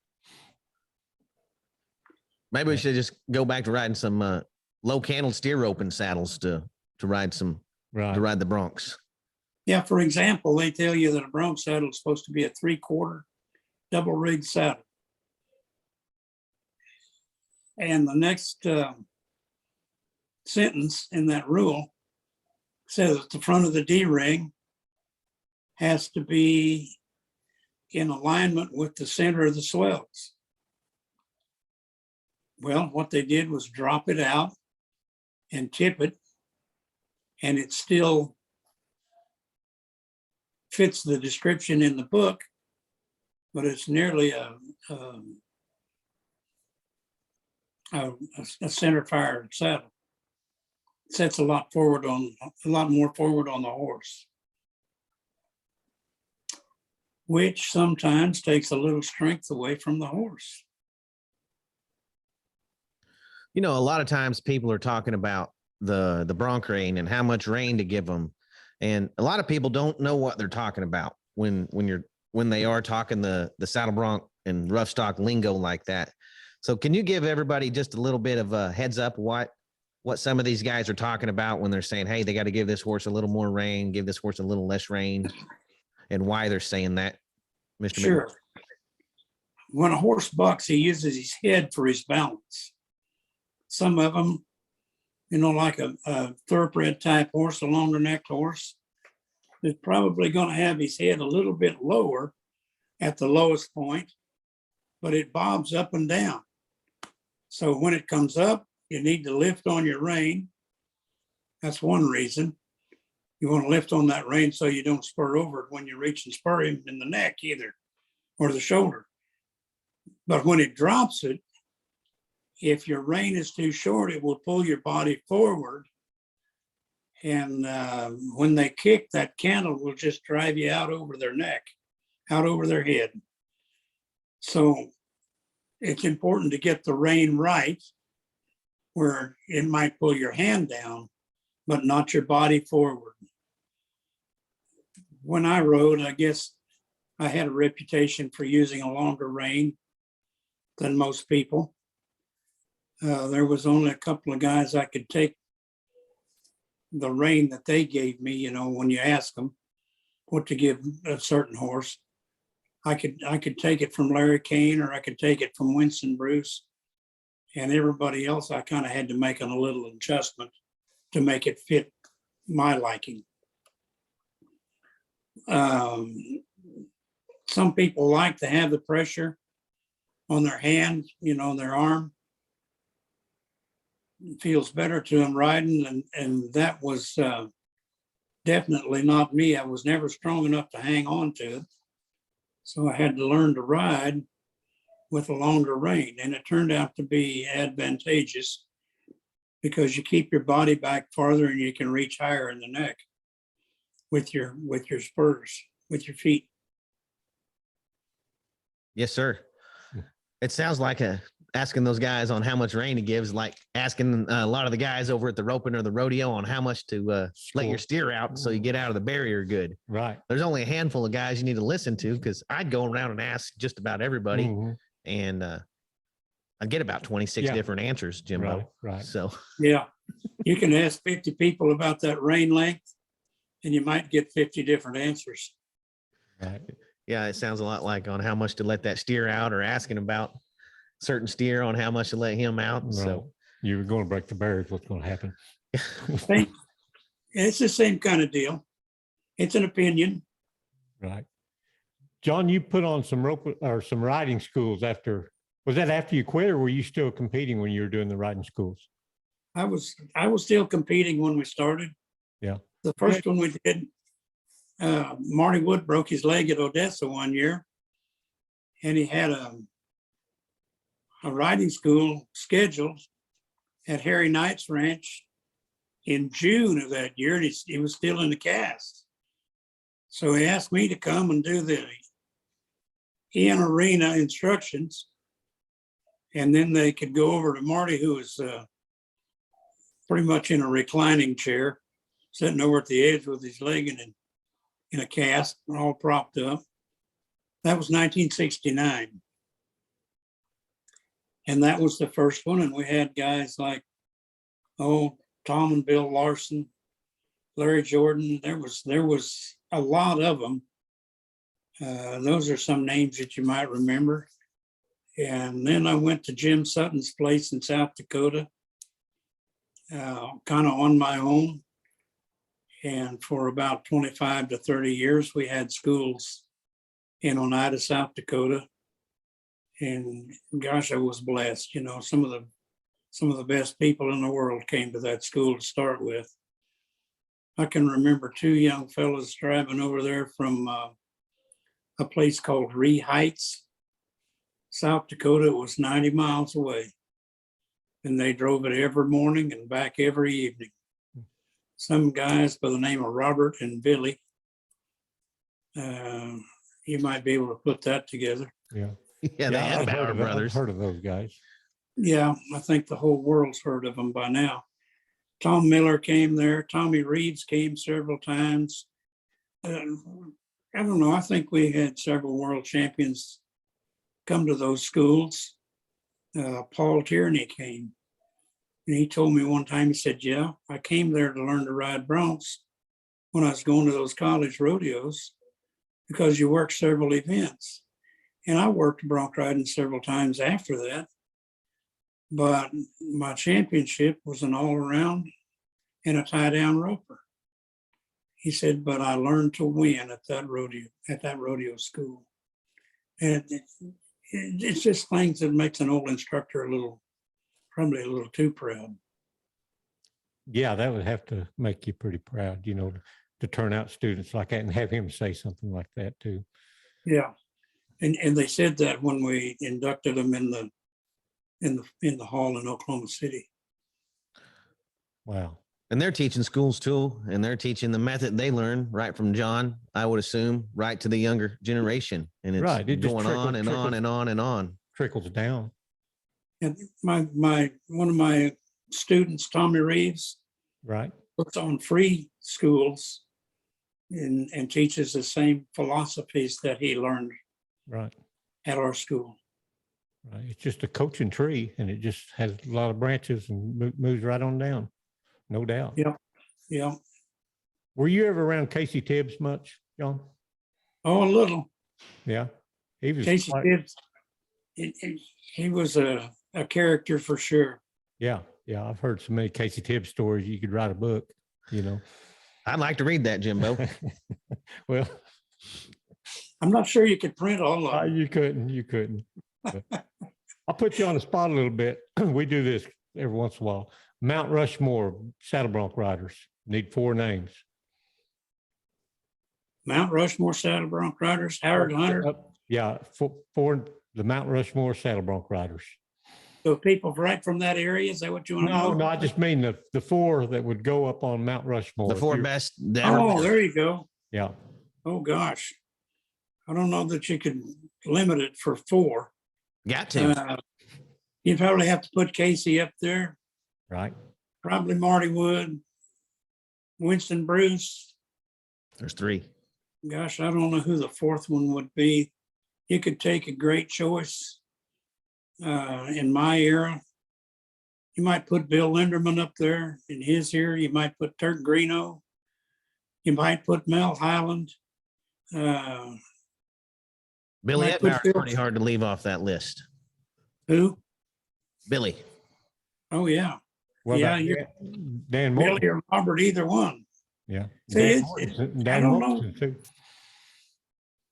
Maybe we should just go back to riding some low cantle steer roping saddles to ride the broncs. Yeah, for example, they tell you that a bronc saddle is supposed to be a 3/4 double rigged saddle. And the next sentence in that rule says that the front of the D-ring has to be in alignment with the center of the swells. Well, what they did was drop it out and tip it, and it still fits the description in the book, but it's nearly a center fire saddle. It sets a lot more forward on the horse, which sometimes takes a little strength away from the horse. You know, a lot of times people are talking about the bronc rein and how much rein to give them. And a lot of people don't know what they're talking about when they are talking the saddle bronc and rough stock lingo like that. So can you give everybody just a little bit of a heads up what some of these guys are talking about when they're saying, hey, they got to give this horse a little more rein, give this horse a little less rein, and why they're saying that, Mr. Sure. When a horse bucks, he uses his head for his balance. Some of them, you know, like a thoroughbred type horse, a longer necked horse, is probably going to have his head a little bit lower at the lowest point, but it bobs up and down. So when it comes up, you need to lift on your rein. That's one reason. You want to lift on that rein so you don't spur over it when you reach and spur him in the neck either, or the shoulder. But when it drops it, if your rein is too short, it will pull your body forward. And when they kick, that cantle will just drive you out over their neck, out over their head. So it's important to get the rein right, where it might pull your hand down, but not your body forward. When I rode, I guess I had a reputation for using a longer rein than most people. There was only a couple of guys I could take the rein that they gave me, you know, when you ask them what to give a certain horse. I could take it from Larry Kane, or I could take it from Winston Bruce, and everybody else I kind of had to make a little adjustment to make it fit my liking. Some people like to have the pressure on their hand, you know, their arm. It feels better to them riding, and that was definitely not me. I was never strong enough to hang on to it. So I had to learn to ride with a longer rein, and it turned out to be advantageous because you keep your body back farther and you can reach higher in the neck with your spurs, with your feet. Yes, sir. It sounds like asking those guys on how much rein to give is like asking a lot of the guys over at the roping or the rodeo on how much to let your steer out so you get out of the barrier good. Right. There's only a handful of guys you need to listen to, because I'd go around and ask just about everybody, and I'd get about 26 different answers, Jimbo. Right. So yeah, you can ask 50 people about that rein length, and you might get 50 different answers. Right. Yeah, it sounds a lot like on how much to let that steer out, or asking about certain steer on how much to let him out. Right. So You were going to break the barriers. What's going to happen? It's the same kind of deal. It's an opinion. Right. John, you put on some rope or some riding schools was that after you quit, or were you still competing when you were doing the riding schools? I was still competing when we started. Yeah. The first one we did, Marty Wood broke his leg at Odessa one year, and he had a riding school scheduled at Harry Knight's ranch in June of that year, and he was still in the cast. So he asked me to come and do the in arena instructions, and then they could go over to Marty, who was pretty much in a reclining chair, sitting over at the edge with his leg in a cast, all propped up. That was 1969. And that was the first one. And we had guys like, Tom and Bill Larson, Larry Jordan. There was a lot of them. Those are some names that you might remember. And then I went to Jim Sutton's place in South Dakota, kind of on my own. And for about 25 to 30 years, we had schools in Oneida, South Dakota. And gosh, I was blessed. You know, some of the best people in the world came to that school to start with. I can remember two young fellows driving over there from a place called Ree Heights, South Dakota. It was 90 miles away. And they drove it every morning and back every evening. Some guys by the name of Robert and Billy. You might be able to put that together. Yeah. Yeah, they had Bauer brothers. I've heard of those guys. Yeah, I think the whole world's heard of them by now. Tom Miller came there. Tommy Reeves came several times. I don't know. I think we had several world champions come to those schools. Paul Tierney came. And he told me one time, he said, yeah, I came there to learn to ride broncs when I was going to those college rodeos because you work several events. And I worked bronc riding several times after that. But my championship was an all-around and a tie-down roper. He said, but I learned to win at that rodeo school. And it's just things that makes an old instructor probably a little too proud. Yeah, that would have to make you pretty proud, you know, to turn out students like that and have him say something like that too. Yeah. And they said that when we inducted them in the hall in Oklahoma City. Wow. And they're teaching schools too, and they're teaching the method they learn right from John, I would assume, right to the younger generation. And it's right. It going on and on and on and on. Trickles down. And one of my students, Tommy Reeves, right, puts on free schools and teaches the same philosophies that he learned right at our school. Right. It's just a coaching tree, and it just has a lot of branches and moves right on down. No doubt. Yeah. Yeah. Were you ever around Casey Tibbs much, John? Oh, a little. Yeah. He was Casey Tibbs. He was a character for sure. Yeah. Yeah. I've heard so many Casey Tibbs stories. You could write a book, you know. I'd like to read that, Jimbo. Well, I'm not sure you could print all of them. You couldn't. I'll put you on the spot a little bit. We do this every once in a while. Mount Rushmore saddle bronc riders. Need 4 names. Mount Rushmore saddle bronc riders. Howard Hunter. Yeah, for the Mount Rushmore saddle bronc riders. So people right from that area, is that what you want to know? No, I just mean the 4 that would go up on Mount Rushmore. The 4 best. Oh, there you go. Yeah. Oh gosh, I don't know that you could limit it for 4. Got to. You'd probably have to put Casey up there. Right. Probably Marty Wood, Winston Bruce. There's 3. Gosh, I don't know who the 4th one would be. You could take a great choice. In my era, you might put Bill Linderman up there. In his era, you might put Turk Greeno. You might put Mel Highland. Billy Etmauer's pretty hard to leave off that list. Who? Billy. Oh, yeah. What Yeah, about you're Dan Billy Morton? or Robert, either one. Yeah. See, I Dan don't know. Morton too.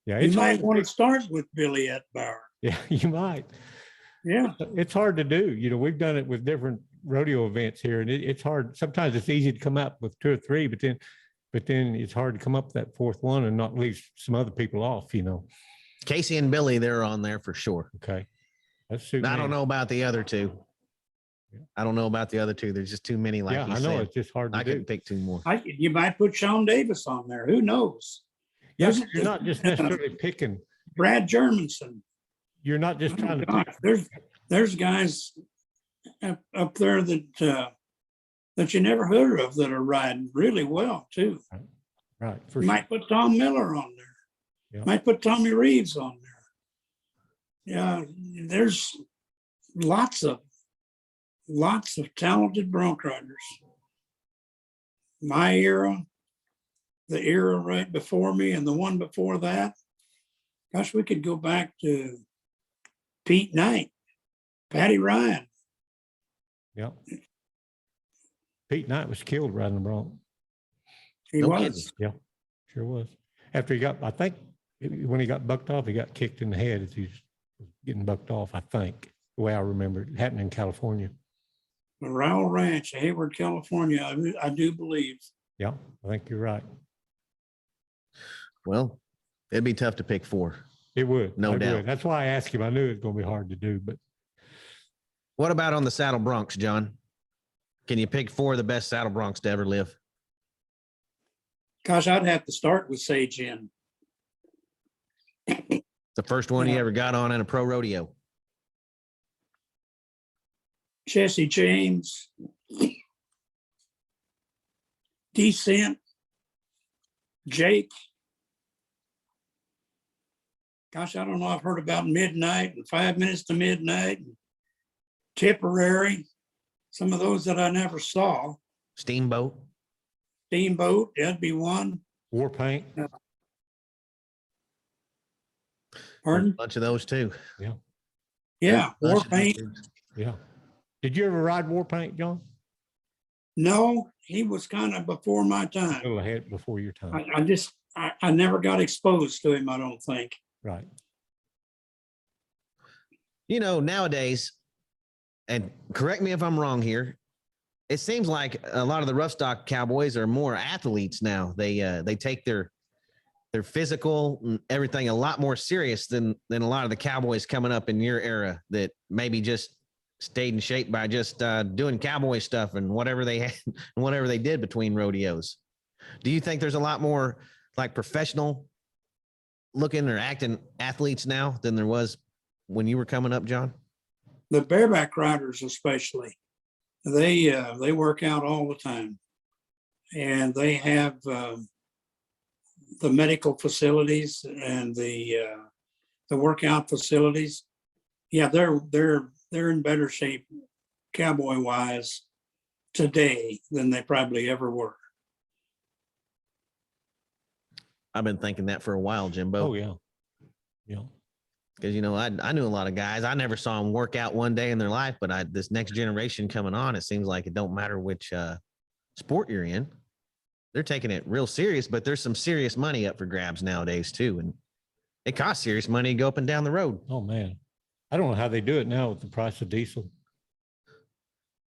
Yeah, You it's hard might to want to pick. start with Billy Etbauer. Yeah, you might. Yeah. It's hard to do. We've done it with different rodeo events here, and it's hard. Sometimes it's easy to come up with two or three, but then it's hard to come up with that fourth one and not leave some other people off. Casey and Billy, they're on there for sure. Okay, that's super. I don't know about the other two. I don't know about the other two. There's just too many. Like you I know said. it's just hard to I do. could pick two more. You might put Sean Davis on there. Who knows? Yeah, you're not just necessarily picking. Brad Germanson. You're not just trying to pick. There's guys up there that you never heard of that are riding really well too. Right. You might put Tom Miller on there. Yeah. Might put Tommy Reeves on there. Yeah, there's lots of talented bronc riders. My era, the era right before me, and the one before that. Gosh, we could go back to Pete Knight, Patty Ryan. Yeah. Pete Knight was killed riding the bronc. He was. Yeah, sure was. After he got, I think when he got bucked off, he got kicked in the head as he was getting bucked off, I think, the way I remember it happened in California. The Rowell Ranch, Hayward, California, I do believe. Yeah, I think you're right. Well, it'd be tough to pick four. It would. No doubt. Would. That's why I asked him. I knew it was going to be hard to do, but. What about on the saddle broncs, John? Can you pick four of the best saddle broncs to ever live? Gosh, I'd have to start with Sage Inn. The first one you ever got on in a pro rodeo. Jesse James, Descent, Jake. Gosh, I don't know. I've heard about Midnight and 5 Minutes to Midnight and Tipperary. Some of those that I never saw. Steamboat. That'd be one. War Paint. Pardon? A bunch of those too. Yeah. Yeah, War Paint. Yeah. Did you ever ride War Paint, John? No, he was kind of before my time. A little ahead before your time. I never got exposed to him, I don't think. Right. Nowadays, and correct me if I'm wrong here, it seems like a lot of the rough stock cowboys are more athletes now. They take their physical and everything a lot more serious than a lot of the cowboys coming up in your era that maybe just stayed in shape by just doing cowboy stuff and whatever they had and whatever they did between rodeos. Do you think there's a lot more like professional looking or acting athletes now than there was when you were coming up, John? The bareback riders, especially, they work out all the time, and they have the medical facilities and the workout facilities. Yeah, they're in better shape, cowboy wise, today than they probably ever were. I've been thinking that for a while, Jimbo. Oh yeah. Yeah. Because, I knew a lot of guys. I never saw them work out one day in their life, but this next generation coming on, it seems like it don't matter which sport you're in. They're taking it real serious, but there's some serious money up for grabs nowadays too. And it costs serious money to go up and down the road. Oh man. I don't know how they do it now with the price of diesel.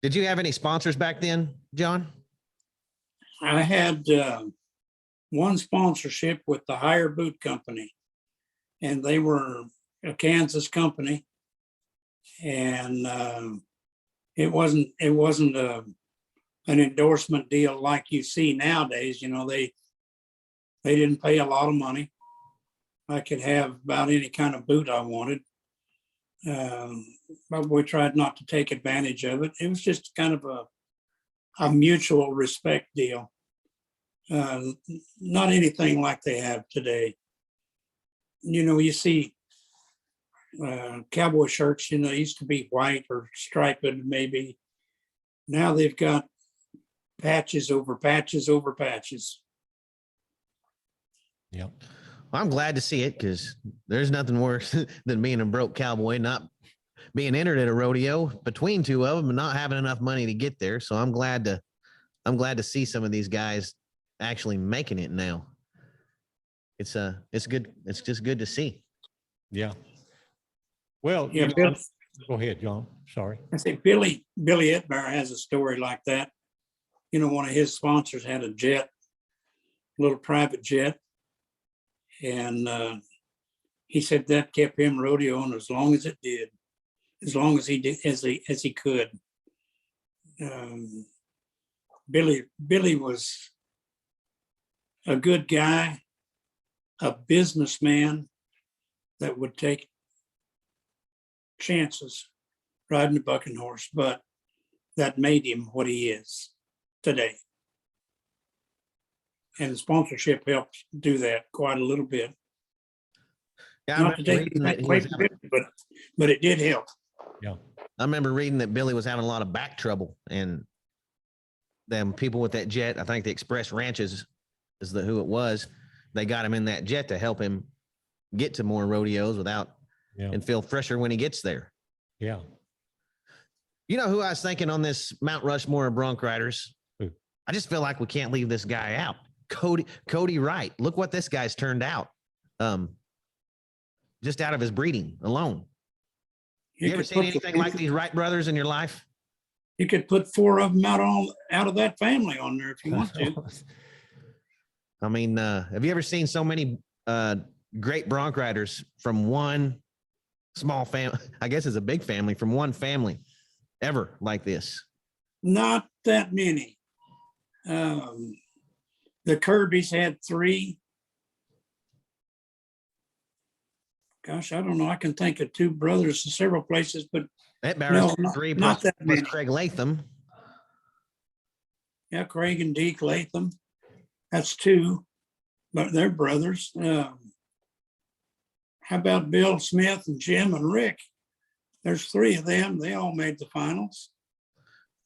Did you have any sponsors back then, John? I had one sponsorship with the Hire Boot Company, and they were a Kansas company, and it wasn't an endorsement deal like you see nowadays. They didn't pay a lot of money. I could have about any kind of boot I wanted, but we tried not to take advantage of it. It was just kind of a mutual respect deal. Not anything like they have today. You see cowboy shirts, used to be white or striped maybe. Now they've got patches over patches over patches. Yeah. Well, I'm glad to see it because there's nothing worse than being a broke cowboy, not being entered at a rodeo between two of them and not having enough money to get there. So I'm glad to see some of these guys actually making it now. It's good. It's just good to see. Yeah. Well, Yeah, go ahead, John. Sorry. I say Billy Etbear has a story like that. You know, one of his sponsors had a jet, little private jet, and he said that kept him rodeoing as long as it did, as long as he did as he could. Billy was a good guy, a businessman that would take chances riding a bucking horse, but that made him what he is today. And the sponsorship helped do that quite a little bit. Yeah, Not to take away from Billy, but it did help. Yeah. I remember reading that Billy was having a lot of back trouble, and them people with that jet, I think the Express Ranches is who it was. They got him in that jet to help him get to more rodeos and feel fresher when he gets there. Yeah. You know who I was thinking on this Mount Rushmore of bronc riders? Who? I just feel like we can't leave this guy out. Cody Wright. Look what this guy's turned out. Just out of his breeding alone. You ever seen anything like these Wright brothers in your life? You could put 4 of them out of that family on there if you want to. I mean, have you ever seen so many great bronc riders from one small family? I guess it's a big family, from one family ever like this? Not that many. The Kirbys had 3. Gosh, I don't know. I can think of 2 brothers in several places, but That Barris no, 3 not that plus many. Craig Latham. Yeah, Craig and Deke Latham. That's 2, but they're brothers. How about Bill Smith and Jim and Rick? There's 3 of them. They all made the finals.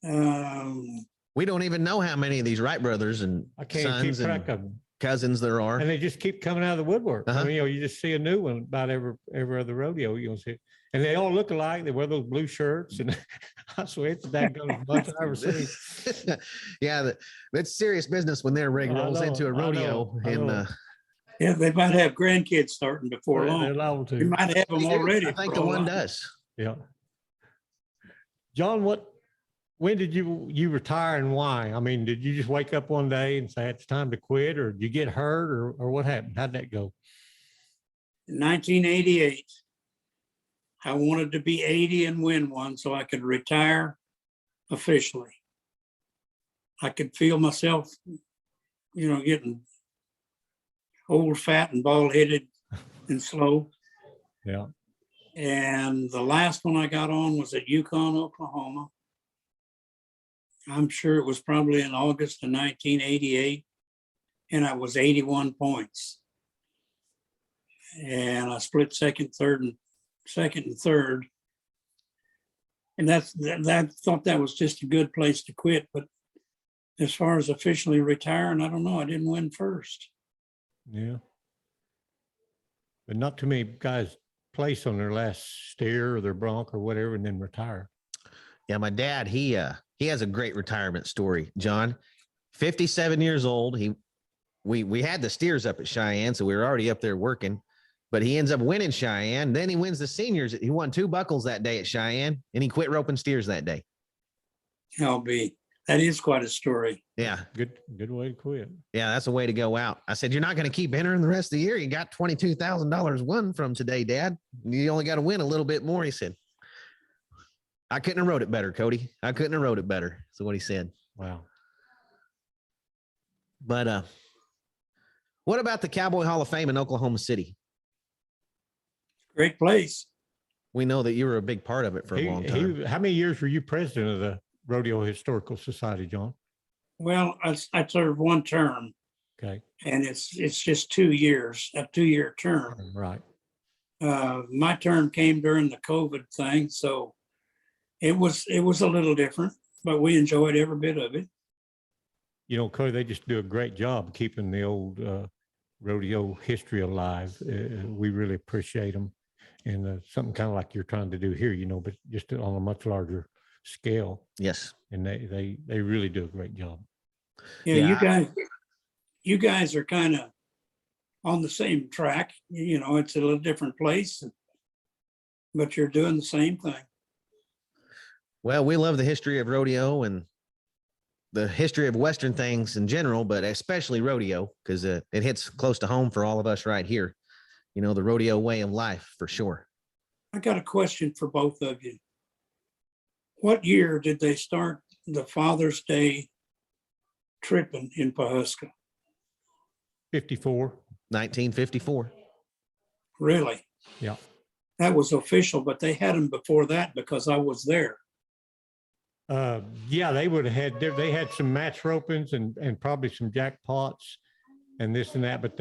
We don't even know how many of these Wright brothers and I can't keep sons track and of them. cousins there are. And they just keep coming out of the woodwork. Uh-huh. I mean, you just see a new one about every other rodeo you'll see. And they all look alike. They wear those blue shirts. And I swear it's that good as much I've ever seen. Yeah, that's serious business when their rig rolls into a rodeo. Yeah, they might have grandkids starting before long. They're allowed to. You might have them already. I think the one does. Yeah. John, when did you retire and why? I mean, did you just wake up one day and say it's time to quit, or did you get hurt, or what happened? How'd that go? In 1988, I wanted to be 80 and win one so I could retire officially. I could feel myself, getting old, fat, and bald-headed and slow. Yeah. And the last one I got on was at Yukon, Oklahoma. I'm sure it was probably in August of 1988, and I was 81 points. And I split second and third. And I thought that was just a good place to quit. But as far as officially retiring, I don't know. I didn't win first. Yeah. But not too many guys place on their last steer or their bronc or whatever and then retire. Yeah, my dad, he has a great retirement story, John. 57 years old. We had the steers up at Cheyenne, so we were already up there working. But he ends up winning Cheyenne. Then he wins the seniors. He won 2 buckles that day at Cheyenne, and he quit roping steers that day. That is quite a story. Yeah. Good way to quit. Yeah, that's a way to go out. I said, you're not going to keep entering the rest of the year. You got $22,000 won from today, Dad. You only got to win a little bit more. He said, I couldn't have wrote it better, Cody. I couldn't have wrote it better. That's what he said. Wow. But what about the Cowboy Hall of Fame in Oklahoma City? Great place. We know that you were a big part of it for a long time. How many years were you president of the Rodeo Historical Society, John? Well, I served 1 term. Okay. And it's just 2 years, a 2-year term. Right. My term came during the COVID thing, so it was a little different, but we enjoyed every bit of it. Cody, they just do a great job keeping the old rodeo history alive. We really appreciate them. and something kind of like you're trying to do here, but just on a much larger scale. Yes. And they really do a great job. Yeah, Yeah. you guys are kind of on the same track. It's a little different place, but you're doing the same thing. Well, we love the history of rodeo and the history of Western things in general, but especially rodeo, because it hits close to home for all of us right here. The rodeo way of life for sure. I got a question for both of you. What year did they start the Father's Day tripping in Pawhuska? 54. 1954. Really? Yeah. That was official, but they had them before that because I was there. Yeah, they would have had, they had some match ropings and probably some jackpots and this and that, but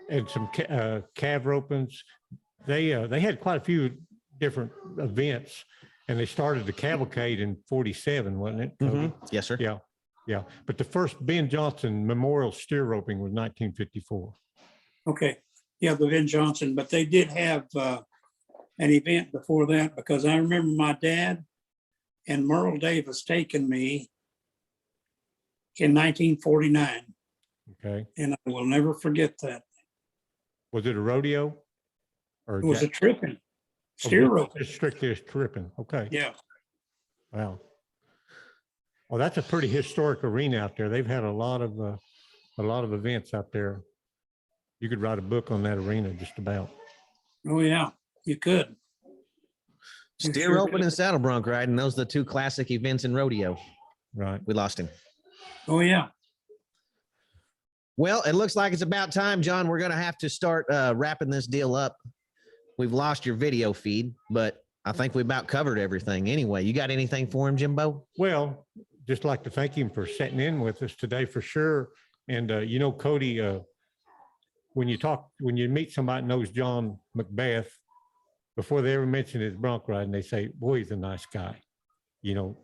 and some calf ropings. They had quite a few different events, and they started the cavalcade in 47, wasn't it? Mm-hmm. Yes, sir. Yeah. Yeah. But the first Ben Johnson Memorial steer roping was 1954. Okay. Yeah, the Ben Johnson, but they did have an event before that, because I remember my dad and Merle Davis taking me in 1949. Okay. And I will never forget that. Was it a rodeo? Or It was a tripping, steer roping. It's strictly a tripping. Okay. Yeah. Wow. Well, that's a pretty historic arena out there. They've had a lot of events out there. You could write a book on that arena just about. Oh yeah, you could. You Steer sure roping could. and saddle bronc riding. Those are the two classic events in rodeo. Right. We lost him. Oh yeah. Well, it looks like it's about time, John. We're going to have to start wrapping this deal up. We've lost your video feed, but I think we about covered everything. Anyway, you got anything for him, Jimbo? Well, just like to thank him for sitting in with us today for sure. And, Cody, when you meet somebody that knows John McBeth, before they ever mention his bronc riding, they say, boy, he's a nice guy.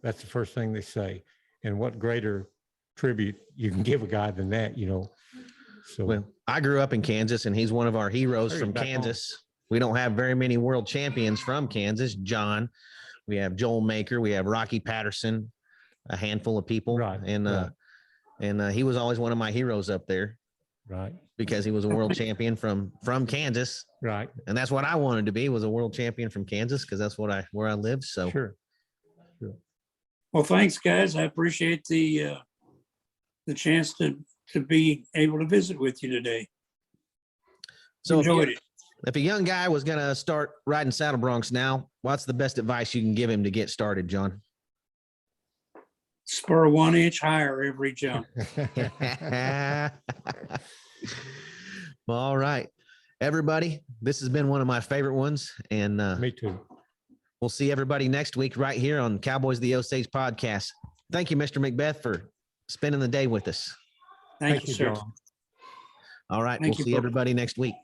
That's the first thing they say. And what greater tribute you can give a guy than that, So, well, I grew up in Kansas, and he's one of our heroes There from he's back Kansas. We don't have very many world champions from Kansas. John, we have Joel Maker, we have Rocky Patterson, a handful of people. Right, And he was always one of my heroes up there. Right. Because he was a world champion from Kansas. Right. And that's what I wanted to be, was a world champion from Kansas, because that's where I live. So Sure. Well, thanks, guys. I appreciate the chance to be able to visit with you today. So enjoyed it. If a young guy was going to start riding saddle broncs now, what's the best advice you can give him to get started, John? Spur 1 inch higher every jump. Well, all right, everybody, this has been one of my favorite ones, and Me too. we'll see everybody next week right here on Cowboys of the Osage podcast. Thank you, Mr. McBeth, for spending the day with us. Thank you, sir. John. All right, Thank we'll you, see brother. everybody next week.